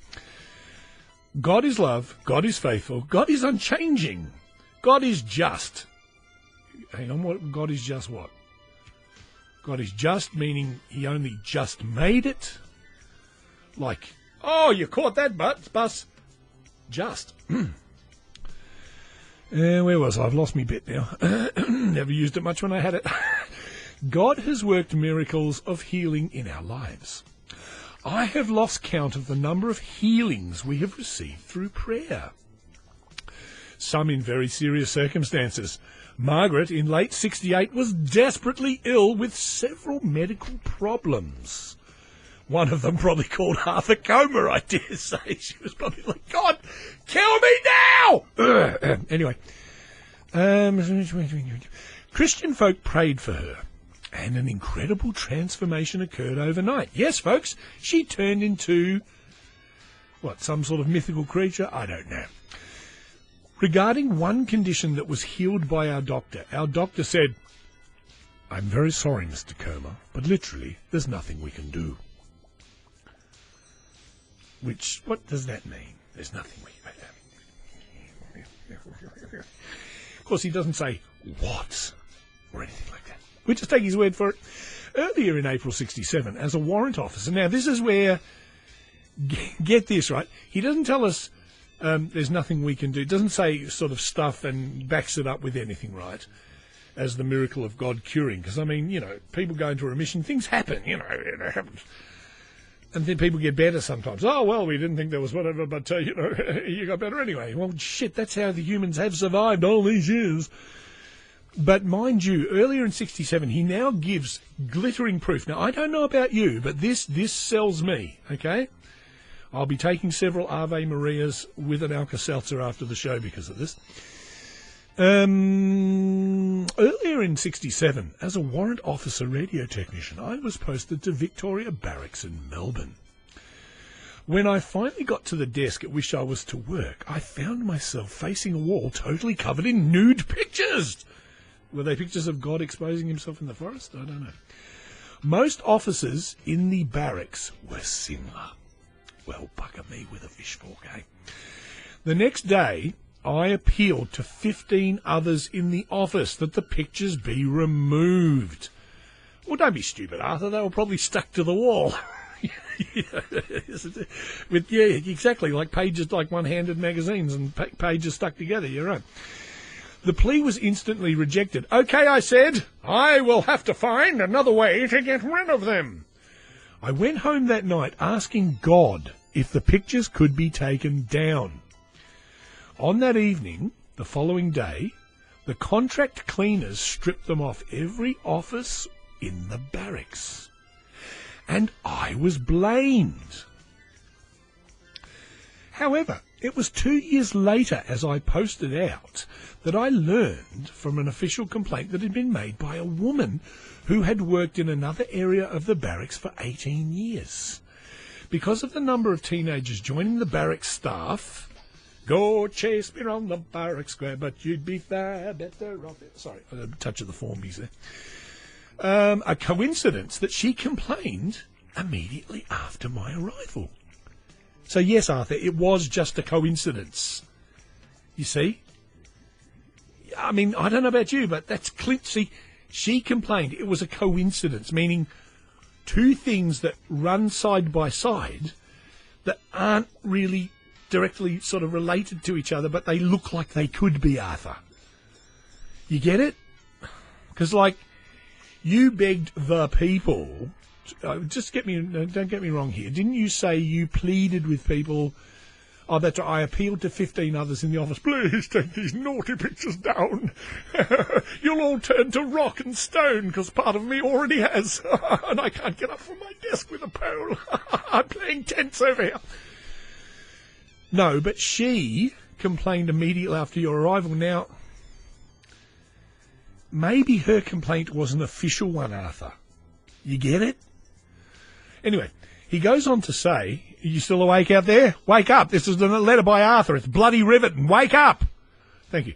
God is love, God is faithful, God is unchanging, God is just. Hang on, what? God is just what? God is just, meaning he only just made it? Like, oh, you caught that bus. Just. Where was I? I've lost me bit now. Never used it much when I had it. God has worked miracles of healing in our lives. I have lost count of the number of healings we have received through prayer. Some in very serious circumstances. Margaret, in late 68, was desperately ill with several medical problems. One of them probably called Arthur Comer, I dare say. She was probably like, God, kill me now! Anyway. Christian folk prayed for her, and an incredible transformation occurred overnight. Yes, folks, she turned into, some sort of mythical creature? I don't know. Regarding one condition that was healed by our doctor said, I'm very sorry, Mr. Comer, but literally, there's nothing we can do. What does that mean? There's nothing we can do. Of course, he doesn't say what or anything like that. We just take his word for it. Earlier in April 1967, as a warrant officer, now this is where, get this right, he doesn't tell us there's nothing we can do. It doesn't say sort of stuff and backs it up with anything, right, as the miracle of God curing. Because, people go into remission, things happen, it happens. And then people get better sometimes. Oh, well, we didn't think there was whatever, but, you got better anyway. Well, shit, that's how the humans have survived all these years. But mind you, earlier in 1967, he now gives glittering proof. Now, I don't know about you, but this sells me, okay? I'll be taking several Ave Marias with an Alka-Seltzer after the show because of this. Earlier in 1967, as a warrant officer radio technician, I was posted to Victoria Barracks in Melbourne. When I finally got to the desk at which I was to work, I found myself facing a wall totally covered in nude pictures. Were they pictures of God exposing himself in the forest? I don't know. Most officers in the barracks were similar. Well, bugger me with a fish fork, eh? The next day, I appealed to 15 others in the office that the pictures be removed. Well, don't be stupid, Arthur. They were probably stuck to the wall. Exactly, like pages, like one-handed magazines and pages stuck together, you're right. The plea was instantly rejected. Okay, I said, I will have to find another way to get rid of them. I went home that night asking God if the pictures could be taken down. On that evening, the following day, the contract cleaners stripped them off every office in the barracks. And I was blamed. However, it was 2 years later, as I posted out, that I learned from an official complaint that had been made by a woman who had worked in another area of the barracks for 18 years. Because of the number of teenagers joining the barracks staff, go chase me round the barrack square, but you'd be far better off. Sorry, a touch of the Formies there. A coincidence that she complained immediately after my arrival. So yes, Arthur, it was just a coincidence. You see? I mean, I don't know about you, but that's Clint. See, she complained it was a coincidence, meaning two things that run side by side that aren't really directly sort of related to each other, but they look like they could be, Arthur. You get it? Because, like, you begged the people. Don't get me wrong here. Didn't you say you pleaded with people? Oh, that's right. I appealed to 15 others in the office. Please take these naughty pictures down. You'll all turn to rock and stone because part of me already has. And I can't get up from my desk with a pole. I'm playing tense over here. No, but she complained immediately after your arrival. Now, maybe her complaint was an official one, Arthur. You get it? Anyway, he goes on to say, are you still awake out there? Wake up. This is a letter by Arthur. It's bloody riveting. Wake up. Thank you.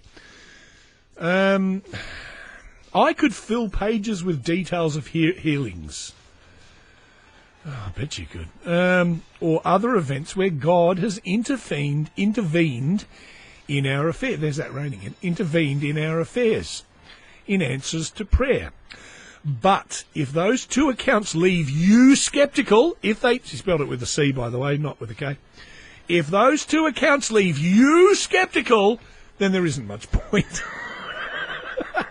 I could fill pages with details of healings. Oh, I bet you could. Or other events where God has intervened in our affairs. There's that raining again. Intervened in our affairs in answers to prayer. But if those two accounts leave you sceptical, she spelled it with a C, by the way, not with a K. If those two accounts leave you sceptical, then there isn't much point.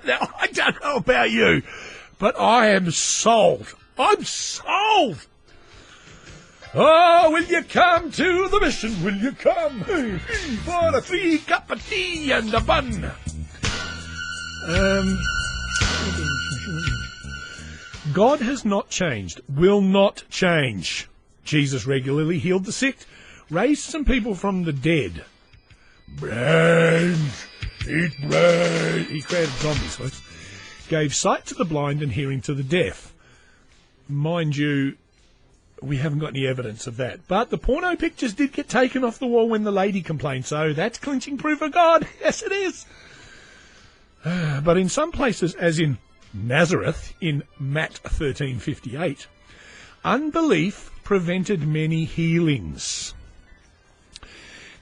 Now, I don't know about you, but I am sold. I'm sold. Oh, will you come to the mission? Will you come for a 3 cup of tea and a bun? God has not changed, will not change. Jesus regularly healed the sick, raised some people from the dead. Brains! Eat brains! He created zombies, folks. Gave sight to the blind and hearing to the deaf. Mind you, we haven't got any evidence of that. But the porno pictures did get taken off the wall when the lady complained, so that's clinching proof of God. Yes, it is. But in some places, as in Nazareth, in Matt 13:58, unbelief prevented many healings.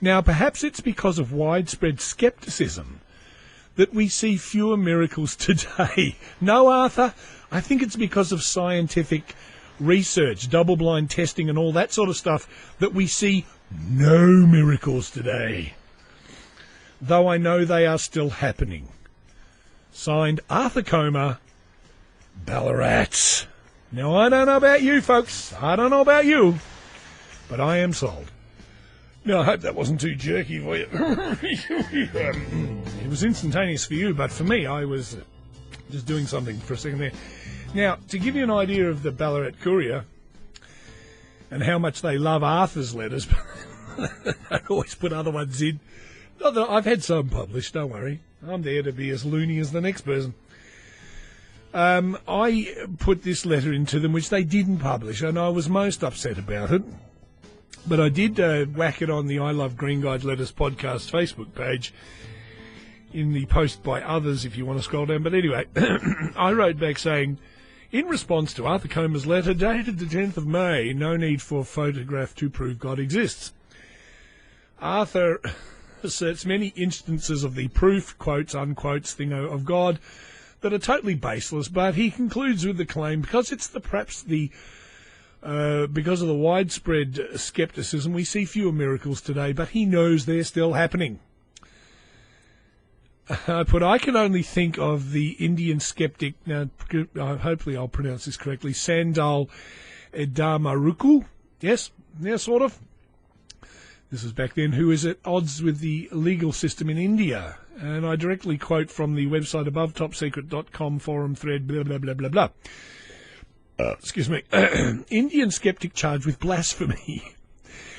Now, perhaps it's because of widespread scepticism that we see fewer miracles today. No, Arthur, I think it's because of scientific research, double-blind testing and all that sort of stuff that we see no miracles today. Though I know they are still happening. Signed, Arthur Comer, Ballarat. Now, I don't know about you, folks. I don't know about you. But I am sold. Now, I hope that wasn't too jerky for you. It was instantaneous for you, but for me, I was just doing something for a second there. Now, to give you an idea of the Ballarat Courier and how much they love Arthur's letters, I always put other ones in. Not that I've had some published, don't worry. I'm there to be as loony as the next person. I put this letter into them, which they didn't publish, and I was most upset about it. But I did whack it on the I Love Green Guide Letters podcast Facebook page in the post by others, if you want to scroll down. But anyway, I wrote back saying, in response to Arthur Comer's letter dated the 10th of May, no need for photograph to prove God exists. Arthur asserts many instances of the proof, quotes, unquotes, thing of God that are totally baseless, but he concludes with the claim, because of the widespread scepticism, we see fewer miracles today, but he knows they're still happening. I can only think of the Indian skeptic, now hopefully I'll pronounce this correctly, Sandal Edamaruku, yes, sort of. This was back then, who is at odds with the legal system in India. And I directly quote from the website above, topsecret.com forum thread, blah, blah, blah, blah, blah. Excuse me. Indian skeptic charged with blasphemy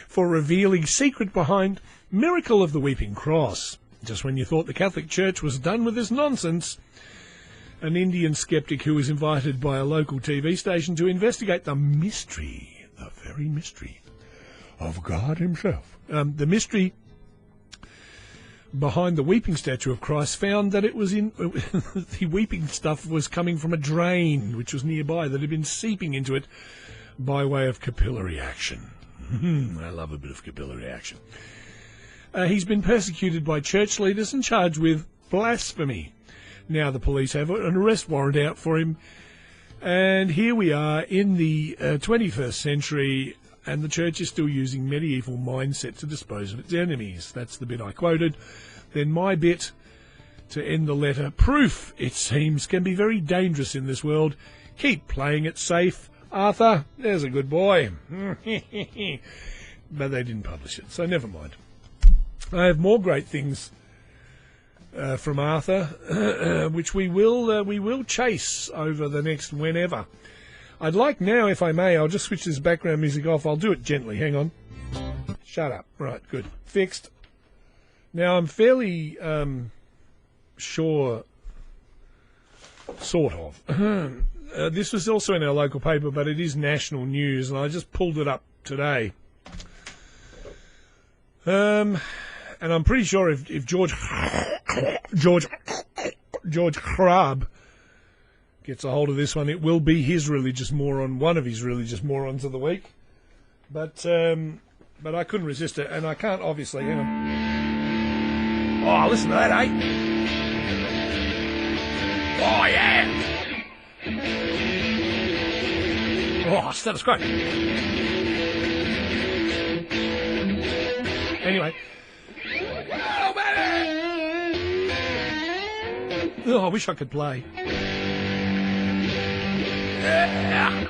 for revealing secret behind miracle of the Weeping Cross. Just when you thought the Catholic Church was done with this nonsense, an Indian skeptic who was invited by a local TV station to investigate the mystery, the very mystery, of God himself. The mystery behind the weeping statue of Christ found that it was the weeping stuff was coming from a drain which was nearby that had been seeping into it by way of capillary action. I love a bit of capillary action. He's been persecuted by church leaders and charged with blasphemy. Now the police have an arrest warrant out for him, and here we are in the 21st century, and the church is still using medieval mindset to dispose of its enemies. That's the bit I quoted. Then my bit to end the letter. Proof, it seems, can be very dangerous in this world. Keep playing it safe, Arthur. There's a good boy. But they didn't publish it, so never mind. I have more great things from Arthur, which we will chase over the next whenever. I'd like now, if I may, I'll just switch this background music off. I'll do it gently. Hang on. Shut up. Right, good. Fixed. Now, I'm fairly sure, sort of. This was also in our local paper, but it is national news, and I just pulled it up today. And I'm pretty sure if George Hrab gets a hold of this one, it will be his religious moron, one of his religious morons of the week. But I couldn't resist it, and I can't obviously. Hang on. Oh, listen to that, eh? Oh, yeah! Oh, status quo. Anyway. Oh, baby! Oh, I wish I could play. Yeah.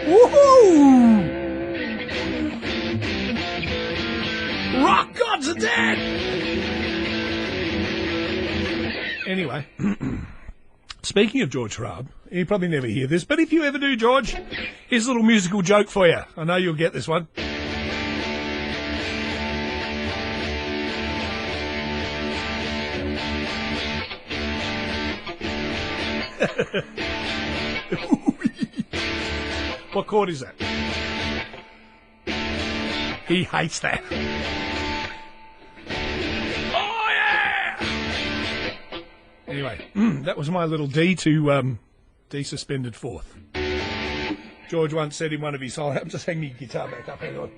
Woohoo! Rock gods are dead! Anyway, Speaking of George Hrab, you probably never hear this, but if you ever do, George, here's a little musical joke for you. I know you'll get this one. What chord is that? He hates that. Oh, yeah! Anyway, that was my little D to D-suspended fourth. George once said in one of his... I'll just hang my guitar back up. Hang on.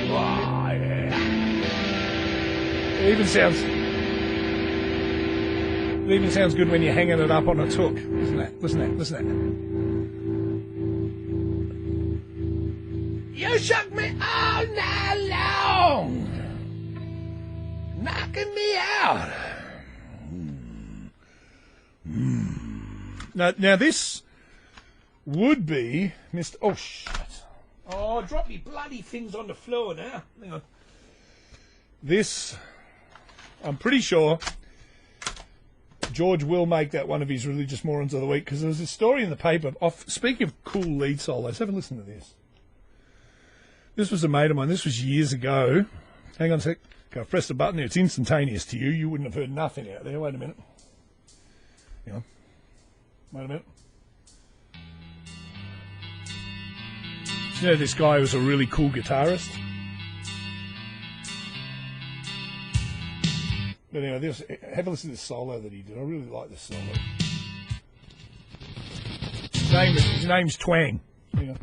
Oh, yeah. It even sounds good when you're hanging it up on a hook. Listen to that. Listen to that. You shook me all night long, knocking me out. Now this would be Mr. Oh, shit. Oh, drop me bloody things on the floor now. Hang on. This, I'm pretty sure George will make that one of his religious morons of the week, because there was a story in the paper. Speaking of cool lead solos, have a listen to this. This was a mate of mine. This was years ago. Hang on a sec. I've pressed the button there. It's instantaneous to you. You wouldn't have heard nothing out there. Wait a minute. Hang on. Wait a minute. You know this guy was a really cool guitarist? But anyway, have a listen to this solo that he did. I really like this solo. His name's Twang. Hang on.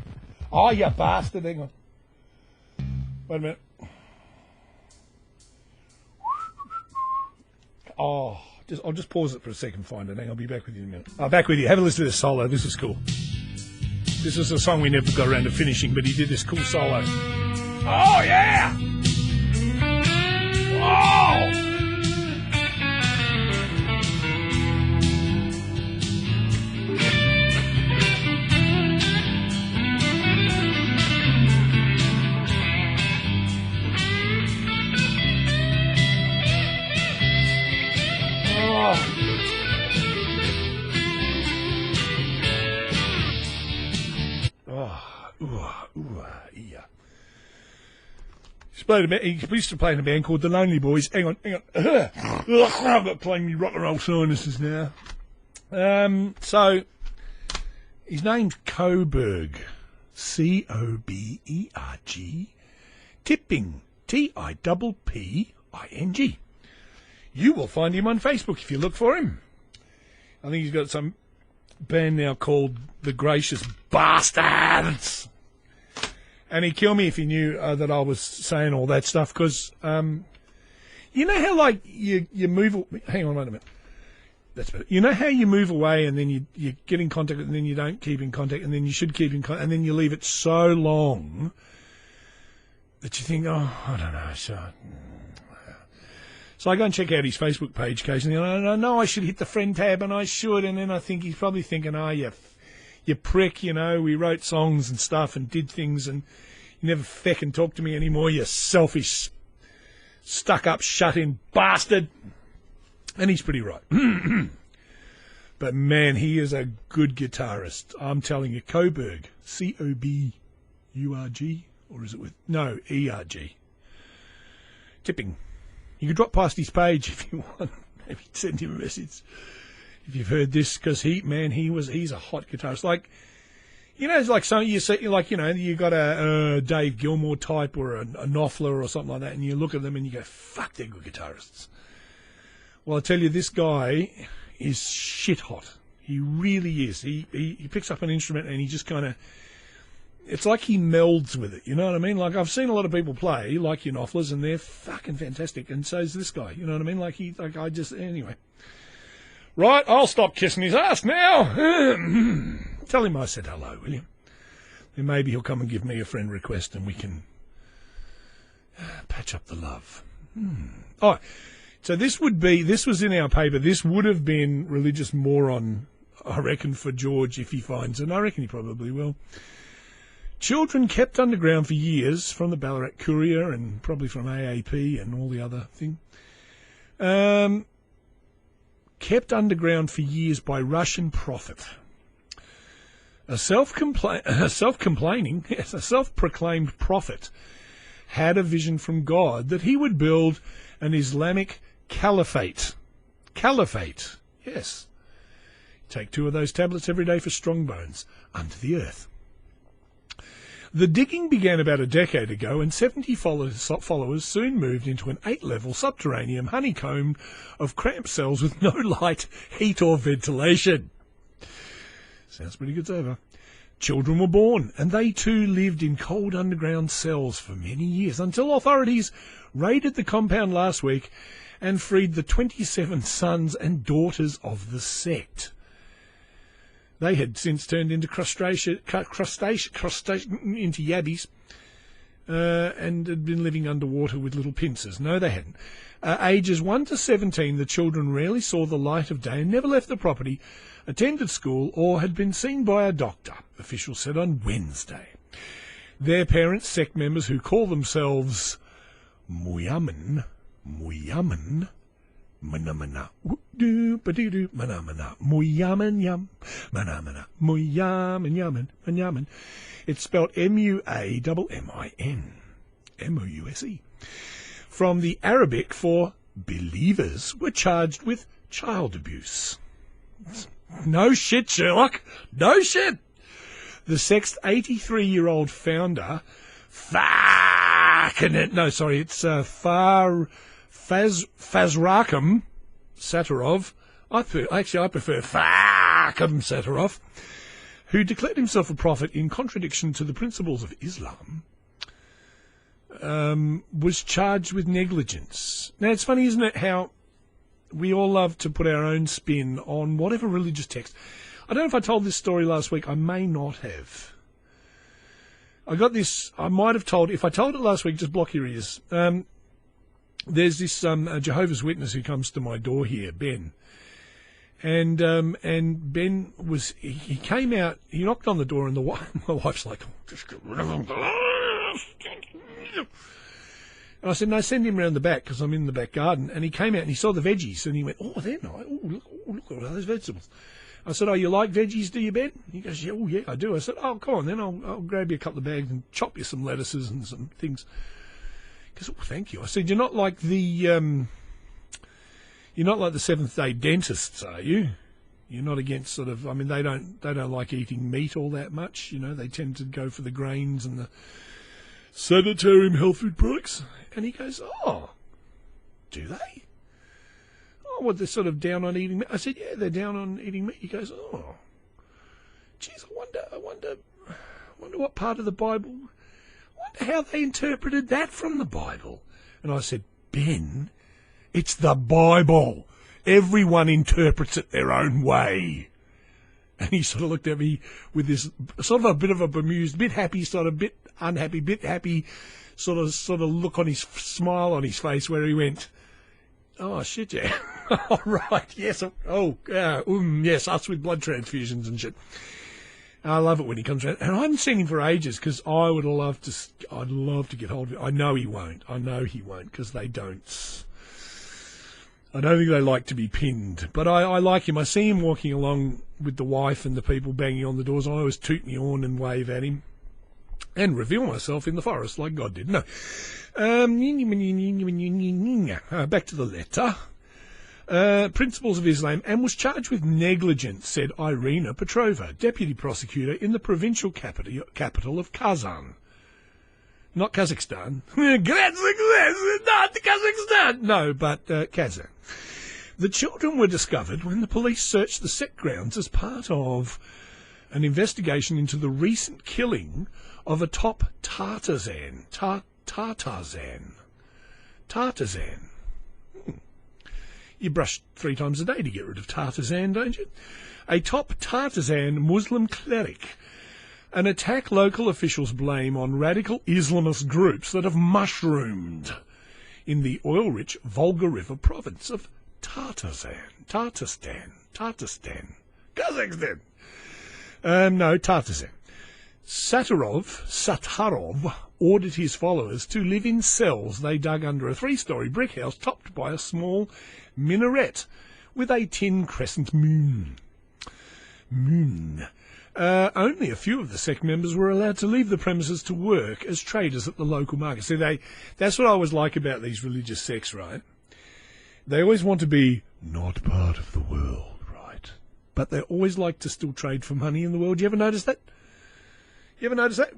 Oh, you bastard. Hang on. Wait a minute. Oh, I'll just pause it for a second and find it. Hang on, I'll be back with you in a minute. Back with you. Have a listen to this solo. This is cool. This is a song we never got around to finishing, but he did this cool solo. Oh, yeah! Oh! Yeah. He used to play in a band called the Lonely Boys. Hang on. I've got playing me rock and roll sinuses now. So, his name's Coburg. C-O-B-E-R-G. Tipping. T-I-P-P-I-N-G. You will find him on Facebook if you look for him. I think he's got some band now called The Gracious Bastards. And he'd kill me if he knew that I was saying all that stuff, because you know how, like, you move... Hang on, wait a minute. That's better. You know how you move away and then you get in contact and then you don't keep in contact and then you should keep in contact and then you leave it so long that you think, oh, I don't know, So I go and check out his Facebook page occasionally, and I know I should hit the friend tab, and I should, and then I think he's probably thinking, oh, you prick, you know, we wrote songs and stuff and did things, and you never feckin' talk to me anymore, you selfish, stuck-up, shut-in bastard. And he's pretty right. But, man, he is a good guitarist. I'm telling you, Coburg, C-O-B-U-R-G, or is it with... No, E-R-G. Tipping. You can drop past his page if you want. Maybe send him a message if you've heard this, because he's a hot guitarist. Like, you know, it's like some you see, like, you know, you got a Dave Gilmour type or a Knopfler or something like that, and you look at them and you go, fuck, they're good guitarists. Well, I tell you, this guy is shit hot. He really is. He picks up an instrument and he just kind of... It's like he melds with it, you know what I mean? Like, I've seen a lot of people play, like your Knopflers, and they're fucking fantastic, and so's this guy, you know what I mean? Anyway. Right, I'll stop kissing his ass now. Tell him I said hello, will you? Then maybe he'll come and give me a friend request, and we can patch up the love. All right, so this was in our paper, this would have been religious moron, I reckon, for George if he finds it, and I reckon he probably will. Children kept underground for years from the Ballarat Courier and probably from AAP and all the other thing. kept underground for years by Russian prophet. A self-proclaimed prophet had a vision from God that he would build an Islamic caliphate. Caliphate, yes. Take 2 of those tablets every day for strong bones, under the earth. The digging began about a decade ago, and 70 followers soon moved into an 8-level subterranean honeycomb of cramped cells with no light, heat or ventilation. Sounds pretty good so far. Children were born, and they too lived in cold underground cells for many years, until authorities raided the compound last week and freed the 27 sons and daughters of the sect. They had since turned into crustacean into yabbies, and had been living underwater with little pincers. No, they hadn't. Ages 1 to 17, the children rarely saw the light of day and never left the property, attended school, or had been seen by a doctor, officials said on Wednesday. Their parents, sect members who call themselves Muyaman, Manamana, do manamana, Muyaman yam, manamana, Muyaman yaman, manyaman. It's spelled Muamin, Mouse. From the Arabic for believers were charged with child abuse. No shit, Sherlock. No shit. The sect's 83-year-old founder, Fazrakham Sattarov. I prefer Farkham Sattarov, who declared himself a prophet in contradiction to the principles of Islam, was charged with negligence. Now, it's funny, isn't it, how we all love to put our own spin on whatever religious text. I don't know if I told this story last week. I may not have. I might have told. If I told it last week, just block your ears. There's this Jehovah's Witness who comes to my door here, Ben. And Ben he came out, he knocked on the door, and my wife's like, oh, just get rid of him. And I said, no, send him round the back, because I'm in the back garden. And he came out and he saw the veggies, and he went, oh, they're nice. Oh, look at all those vegetables. I said, oh, you like veggies, do you, Ben? He goes, yeah, oh, yeah, I do. I said, oh, come on, then I'll grab you a couple of bags and chop you some lettuces and some things. He goes, oh, thank you. I said, you're not like the Seventh-day dentists, are you? You're not against they don't like eating meat all that much. You know, they tend to go for the grains and the sanitarium health food products. And he goes, oh, do they? Oh, what, they're sort of down on eating meat? I said, yeah, they're down on eating meat. He goes, oh, geez, I wonder what part of the Bible, I wonder how they interpreted that from the Bible. And I said, Ben, it's the Bible. Everyone interprets it their own way. And he sort of looked at me with this sort of a bit of a bemused, bit happy, sort of bit unhappy, bit happy, sort of look on his smile on his face, where he went, oh, shit, yeah. All right, yes. Yes, us with blood transfusions and shit. I love it when he comes around. And I haven't seen him for ages, because I'd love to get hold of him. I know he won't, because they don't. I don't think they like to be pinned. But I like him. I see him walking along with the wife and the people banging on the doors. I always toot my horn and wave at him. And reveal myself in the forest like God did. No. Back to the letter. Principles of Islam, and was charged with negligence, said Irina Petrova, deputy prosecutor in the provincial capital of Kazan. Not Kazakhstan. Not Kazakhstan. No, but Kazan. The children were discovered when the police searched the sect grounds as part of an investigation into the recent killing of a top Tartazan. Tartazan. You brush 3 times a day to get rid of Tartazan, don't you? A top Tartazan Muslim cleric. An attack local officials blame on radical Islamist groups that have mushroomed in the oil-rich Volga River province of Tartarstan, Kazakhstan. Tartarstan. Sattarov ordered his followers to live in cells they dug under a 3-story brick house topped by a small minaret, with a tin crescent moon. Only a few of the sect members were allowed to leave the premises to work as traders at the local market. See, that's what I always like about these religious sects, right? They always want to be not part of the world, right? But they always like to still trade for money in the world. You ever notice that?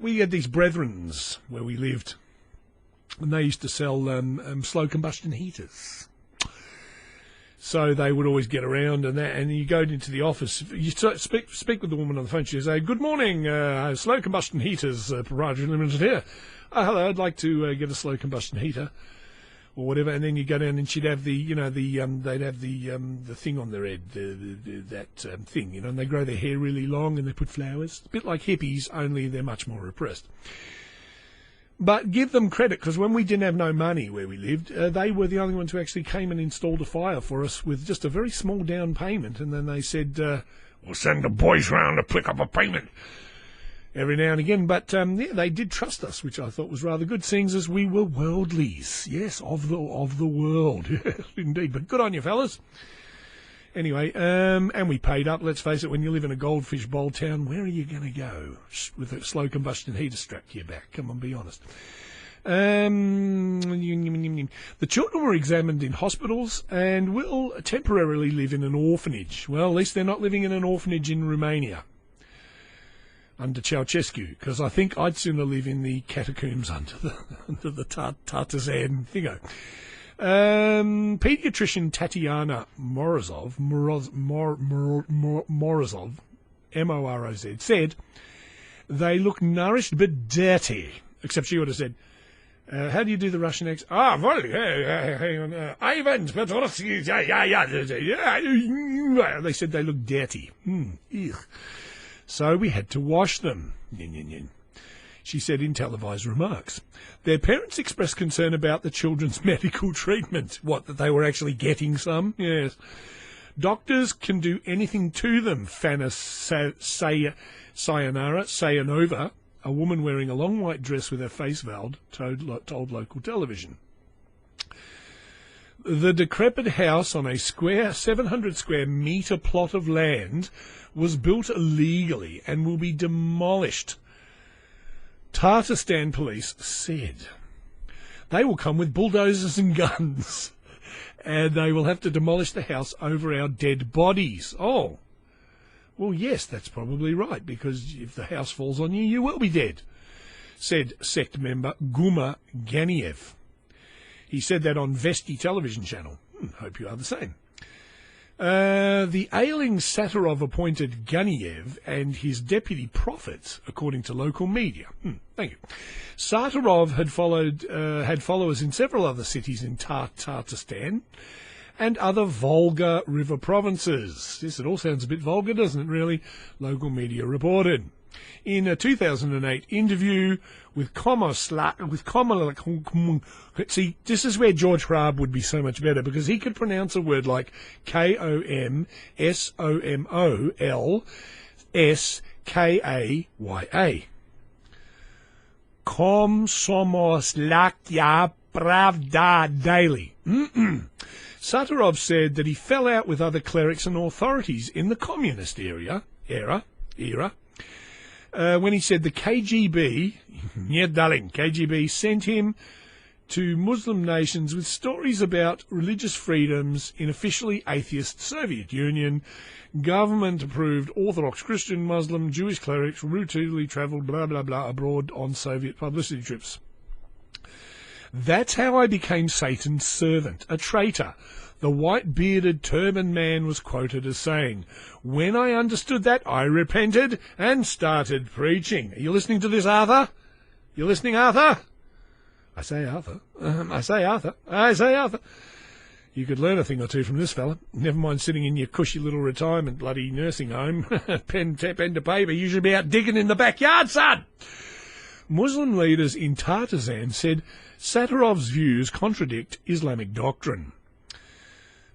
We had these brethrens where we lived, and they used to sell slow combustion heaters. So they would always get around and you go into the office. You speak with the woman on the phone. She'd say, "Good morning, slow combustion heaters, proprietary limited here. Hello, I'd like to get a slow combustion heater," or whatever. And then you go down and she'd have they'd have the thing on their head, that thing, and they grow their hair really long and they put flowers. A bit like hippies, only they're much more repressed. But give them credit, because when we didn't have no money where we lived, they were the only ones who actually came and installed a fire for us with just a very small down payment. And then they said, "We'll send the boys round to pick up a payment," every now and again. But they did trust us, which I thought was rather good, seeing as we were worldlies. Yes, of the world. Yes, indeed. But good on you, fellas. Anyway, and we paid up. Let's face it, when you live in a goldfish bowl town, where are you going to go with a slow combustion heater strapped to your back? Come on, be honest. The children were examined in hospitals and will temporarily live in an orphanage. Well, at least they're not living in an orphanage in Romania under Ceausescu, because I think I'd sooner live in the catacombs under the Tartazan thingo. Pediatrician Tatiana Morozov, Moroz, said, "They look nourished but dirty." Except she would have said, "How do you do the Russian accent?" Well, hang on. Ivan Petrovsky, yeah. They said they look dirty. So we had to wash them. She said in televised remarks. Their parents expressed concern about the children's medical treatment. What, that they were actually getting some? Yes. Doctors can do anything to them, Fana Sayanova, a woman wearing a long white dress with her face veiled, told local television. The decrepit house on a 700 square metre plot of land was built illegally and will be demolished. Tatarstan police said they will come with bulldozers and guns, and they will have to demolish the house over our dead bodies. Oh, well, yes, that's probably right, because if the house falls on you, you will be dead, said sect member Guma Ganiev. He said that on Vesti television channel. Hope you are the same. The ailing Satyrov appointed Ganiev and his deputy prophet, according to local media. Thank you. Satyrov had followers in several other cities in Tatarstan and other Volga River provinces. Yes, it all sounds a bit vulgar, doesn't it, really? Local media reported. In a 2008 interview with see, this is where George Hrab would be so much better, because he could pronounce a word like Komsomolskaya Komsomolskaya Pravda Daily. Satyrov said that he fell out with other clerics and authorities in the communist era, when he said the KGB, yeah, darling, KGB sent him to Muslim nations with stories about religious freedoms in officially atheist Soviet Union. Government-approved Orthodox Christian, Muslim, Jewish clerics routinely travelled, blah, blah, blah, abroad on Soviet publicity trips. That's how I became Satan's servant, a traitor. The white-bearded turban man was quoted as saying, "When I understood that, I repented and started preaching." Are you listening to this, Arthur? You listening, Arthur? I say Arthur. I say Arthur. You could learn a thing or two from this fella. Never mind sitting in your cushy little retirement bloody nursing home. pen to paper. You should be out digging in the backyard, son. Muslim leaders in Tatarstan said Satyrov's views contradict Islamic doctrine.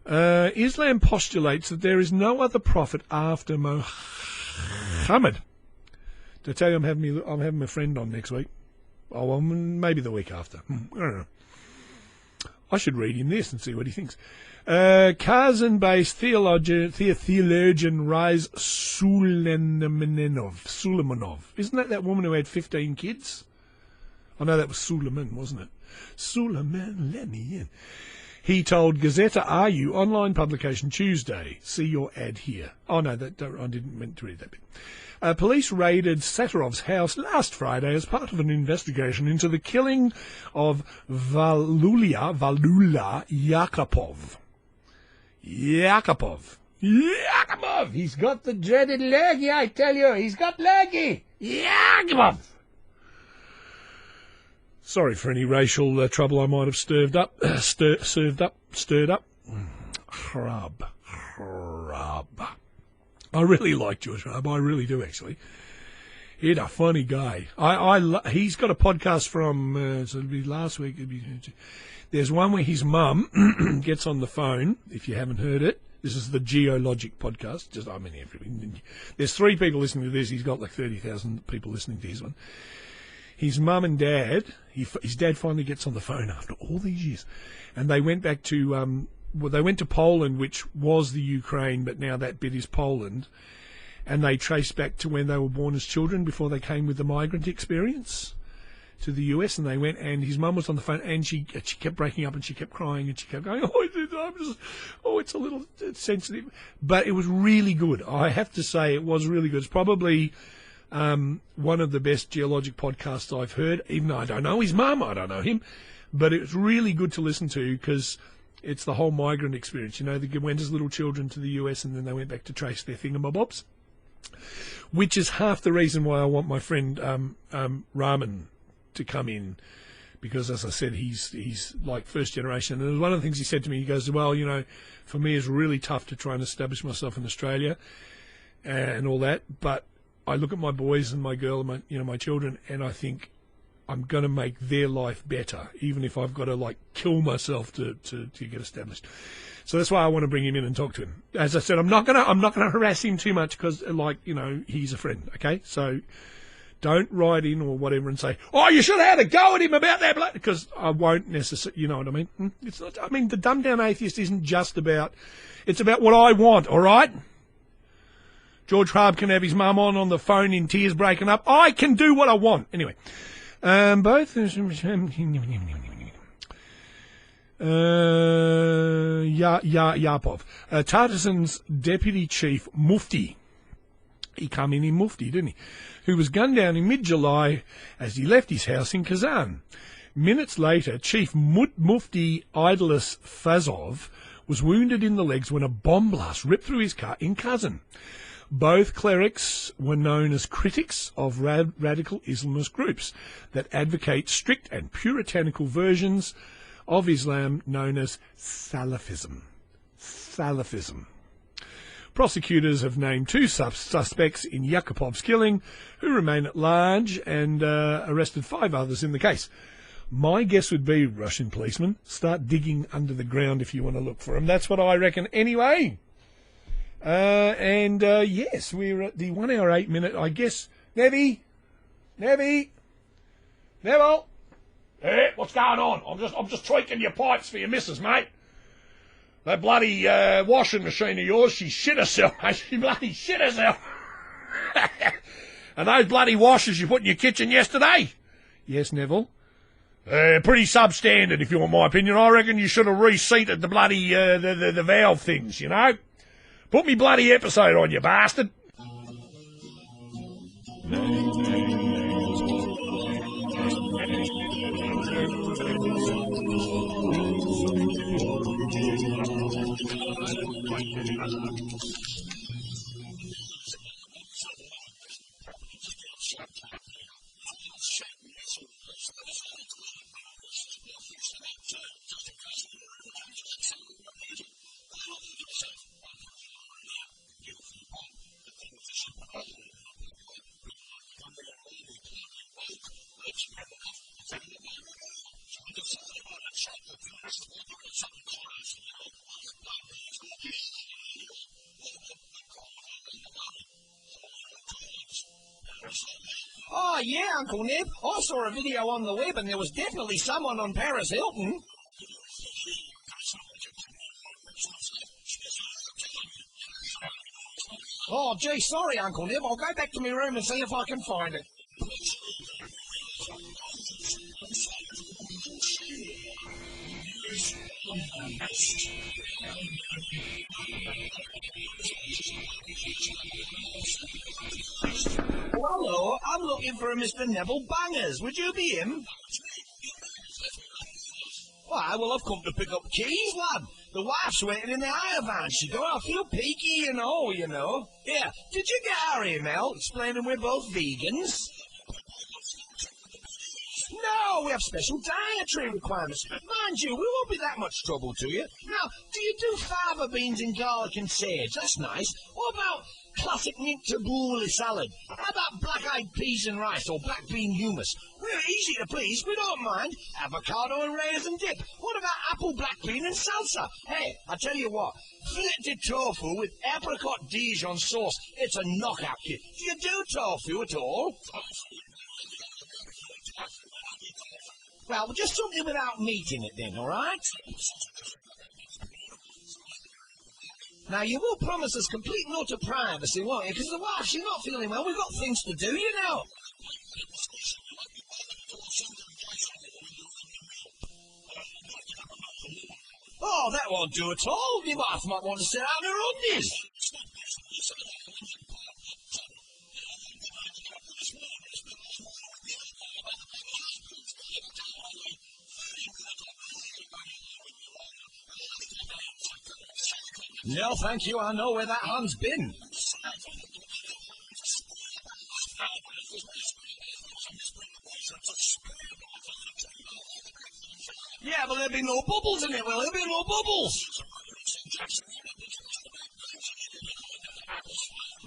Islam postulates that there is no other prophet after Muhammad. Did I tell you I'm having a friend on next week? Oh, well, maybe the week after. I don't know. I should read him this and see what he thinks. Kazan-based theologian Rise Suleimanov. Isn't that woman who had 15 kids? I know that was Suleiman, wasn't it? Suleiman, let me in. He told Gazeta RU online publication Tuesday. See your ad here. Oh, no, I didn't mean to read that bit. Police raided Satarov's house last Friday as part of an investigation into the killing of Valula Yakupov. Yakupov! He's got the dreaded leggy, I tell you. He's got leggy. Yakupov! Sorry for any racial trouble I might have stirred up. Hrab. I really like George Hrab. I really do, actually. He's a funny guy. He's got a podcast from, so it'll be last week. There's one where his mum gets on the phone, if you haven't heard it. This is the Geologic podcast. There's 3 people listening to this. He's got like 30,000 people listening to his one. His mum and dad, his dad finally gets on the phone after all these years. And they went back to, they went to Poland, which was the Ukraine, but now that bit is Poland. And they traced back to when they were born as children before they came with the migrant experience to the US. And they went, and his mum was on the phone, and she kept breaking up, and she kept crying, and she kept going, it's a little sensitive. But it was really good. I have to say it was really good. It's probably one of the best geologic podcasts I've heard, even though I don't know his mum, I don't know him. But it's really good to listen to because it's the whole migrant experience. You know, they went as little children to the US and then they went back to trace their thingamabobs, which is half the reason why I want my friend Rehman to come in, because, as I said, he's like first generation. And one of the things he said to me, he goes, well, you know, for me it's really tough to try and establish myself in Australia and all that, but I look at my boys and my girl and my children, and I think I'm going to make their life better, even if I've got to like kill myself to get established. So that's why I want to bring him in and talk to him. As I said, I'm not gonna harass him too much because, like, you know, he's a friend. Okay, so don't write in or whatever and say, oh, you should have had a go at him about that, because I won't necessarily. You know what I mean? It's not. I mean, the dumbed down atheist isn't just about. It's about what I want. All right. George Hrab can have his mum on the phone in tears breaking up. I can do what I want. Anyway, both... Yapov. Tartasan's deputy chief, Mufti. He come in Mufti, didn't he? Who was gunned down in mid-July as he left his house in Kazan. Minutes later, Chief Mufti Idlis Fazov was wounded in the legs when a bomb blast ripped through his car in Kazan. Both clerics were known as critics of radical Islamist groups that advocate strict and puritanical versions of Islam known as Salafism. Prosecutors have named 2 suspects in Yakupov's killing, who remain at large, and arrested 5 others in the case. My guess would be, Russian policemen, start digging under the ground if you want to look for them. That's what I reckon anyway. Yes, we're at the 1 hour 8 minute, I guess. Neville! Hey, what's going on? I'm just tweaking your pipes for your missus, mate. That bloody washing machine of yours, she shit herself, mate. She bloody shit herself. And those bloody washers you put in your kitchen yesterday? Yes, Neville. Pretty substandard, if you want my opinion. I reckon you should have reseated the bloody the valve things, you know. Put me bloody episode on, you bastard. Oh, yeah, Uncle Ned. I saw a video on the web and there was definitely someone on Paris Hilton. Oh, gee, sorry, Uncle Nib. I'll go back to my room and see if I can find it. Hello, I'm looking for a Mr. Neville Bangers. Would you be him? Why, well, I've come to pick up keys, lad. The wife's waiting in the hire van. She don't I feel peaky and all, you know. Here, did you get our email explaining we're both vegans? No, we have special dietary requirements. Mind you, we won't be that much trouble to you. Now, do you do fava beans in garlic and sage? That's nice. What about classic mint tabbouleh salad? How about black-eyed peas and rice or black bean hummus? We're easy to please, we don't mind. Avocado and raisin dip. What about apple black bean and salsa? Hey, I tell you what, filleted tofu with apricot Dijon sauce. It's a knockout, kid. Do you do tofu at all? Well, just something without meat in it then, all right? Now, you will promise us complete and utter privacy, won't you? Because the wife, she's not feeling well. We've got things to do, you know. Oh, that won't do at all. Your wife might want to sit out in her undies. No, thank you. I know where that hand's been. Yeah, but there'll be no bubbles in it, will there? There'll be no bubbles.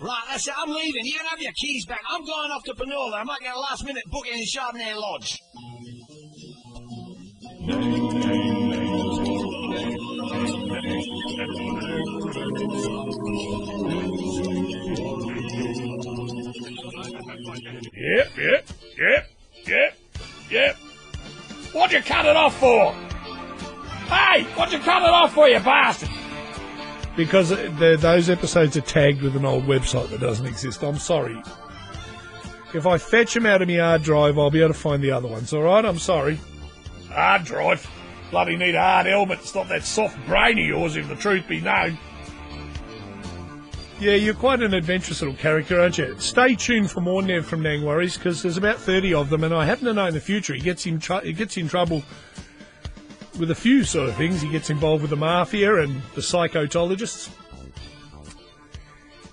Right, that's it. I'm leaving. You can have your keys back. I'm going off to Panola. I might get a last-minute booking in Chardonnay Lodge. Yep. What'd you cut it off for? Hey, what'd you cut it off for, you bastard? Because those episodes are tagged with an old website that doesn't exist. I'm sorry. If I fetch them out of my hard drive, I'll be able to find the other ones, all right? I'm sorry. Hard drive? Bloody need a hard helmet to stop that soft brain of yours, if the truth be known. Yeah, you're quite an adventurous little character, aren't you? Stay tuned for more Nev from Nangwarry's, because there's about 30 of them, and I happen to know in the future he gets in trouble with a few sort of things. He gets involved with the mafia and the psychotologists.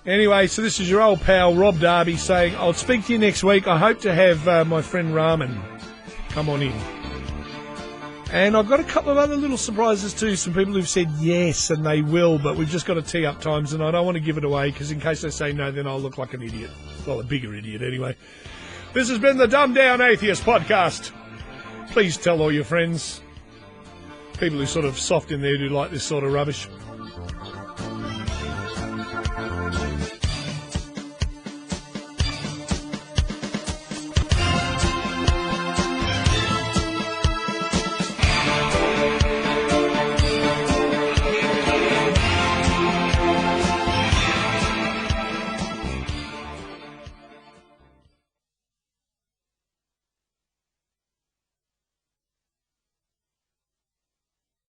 Anyway, so this is your old pal Rob Darby saying, I'll speak to you next week. I hope to have my friend Rehman come on in. And I've got a couple of other little surprises too. Some people who've said yes, and they will, but we've just got to tee up times, and I don't want to give it away, because in case they say no, then I'll look like an idiot. Well, a bigger idiot anyway. This has been the Dumbed Down Atheist podcast. Please tell all your friends, people who sort of soft in there who like this sort of rubbish.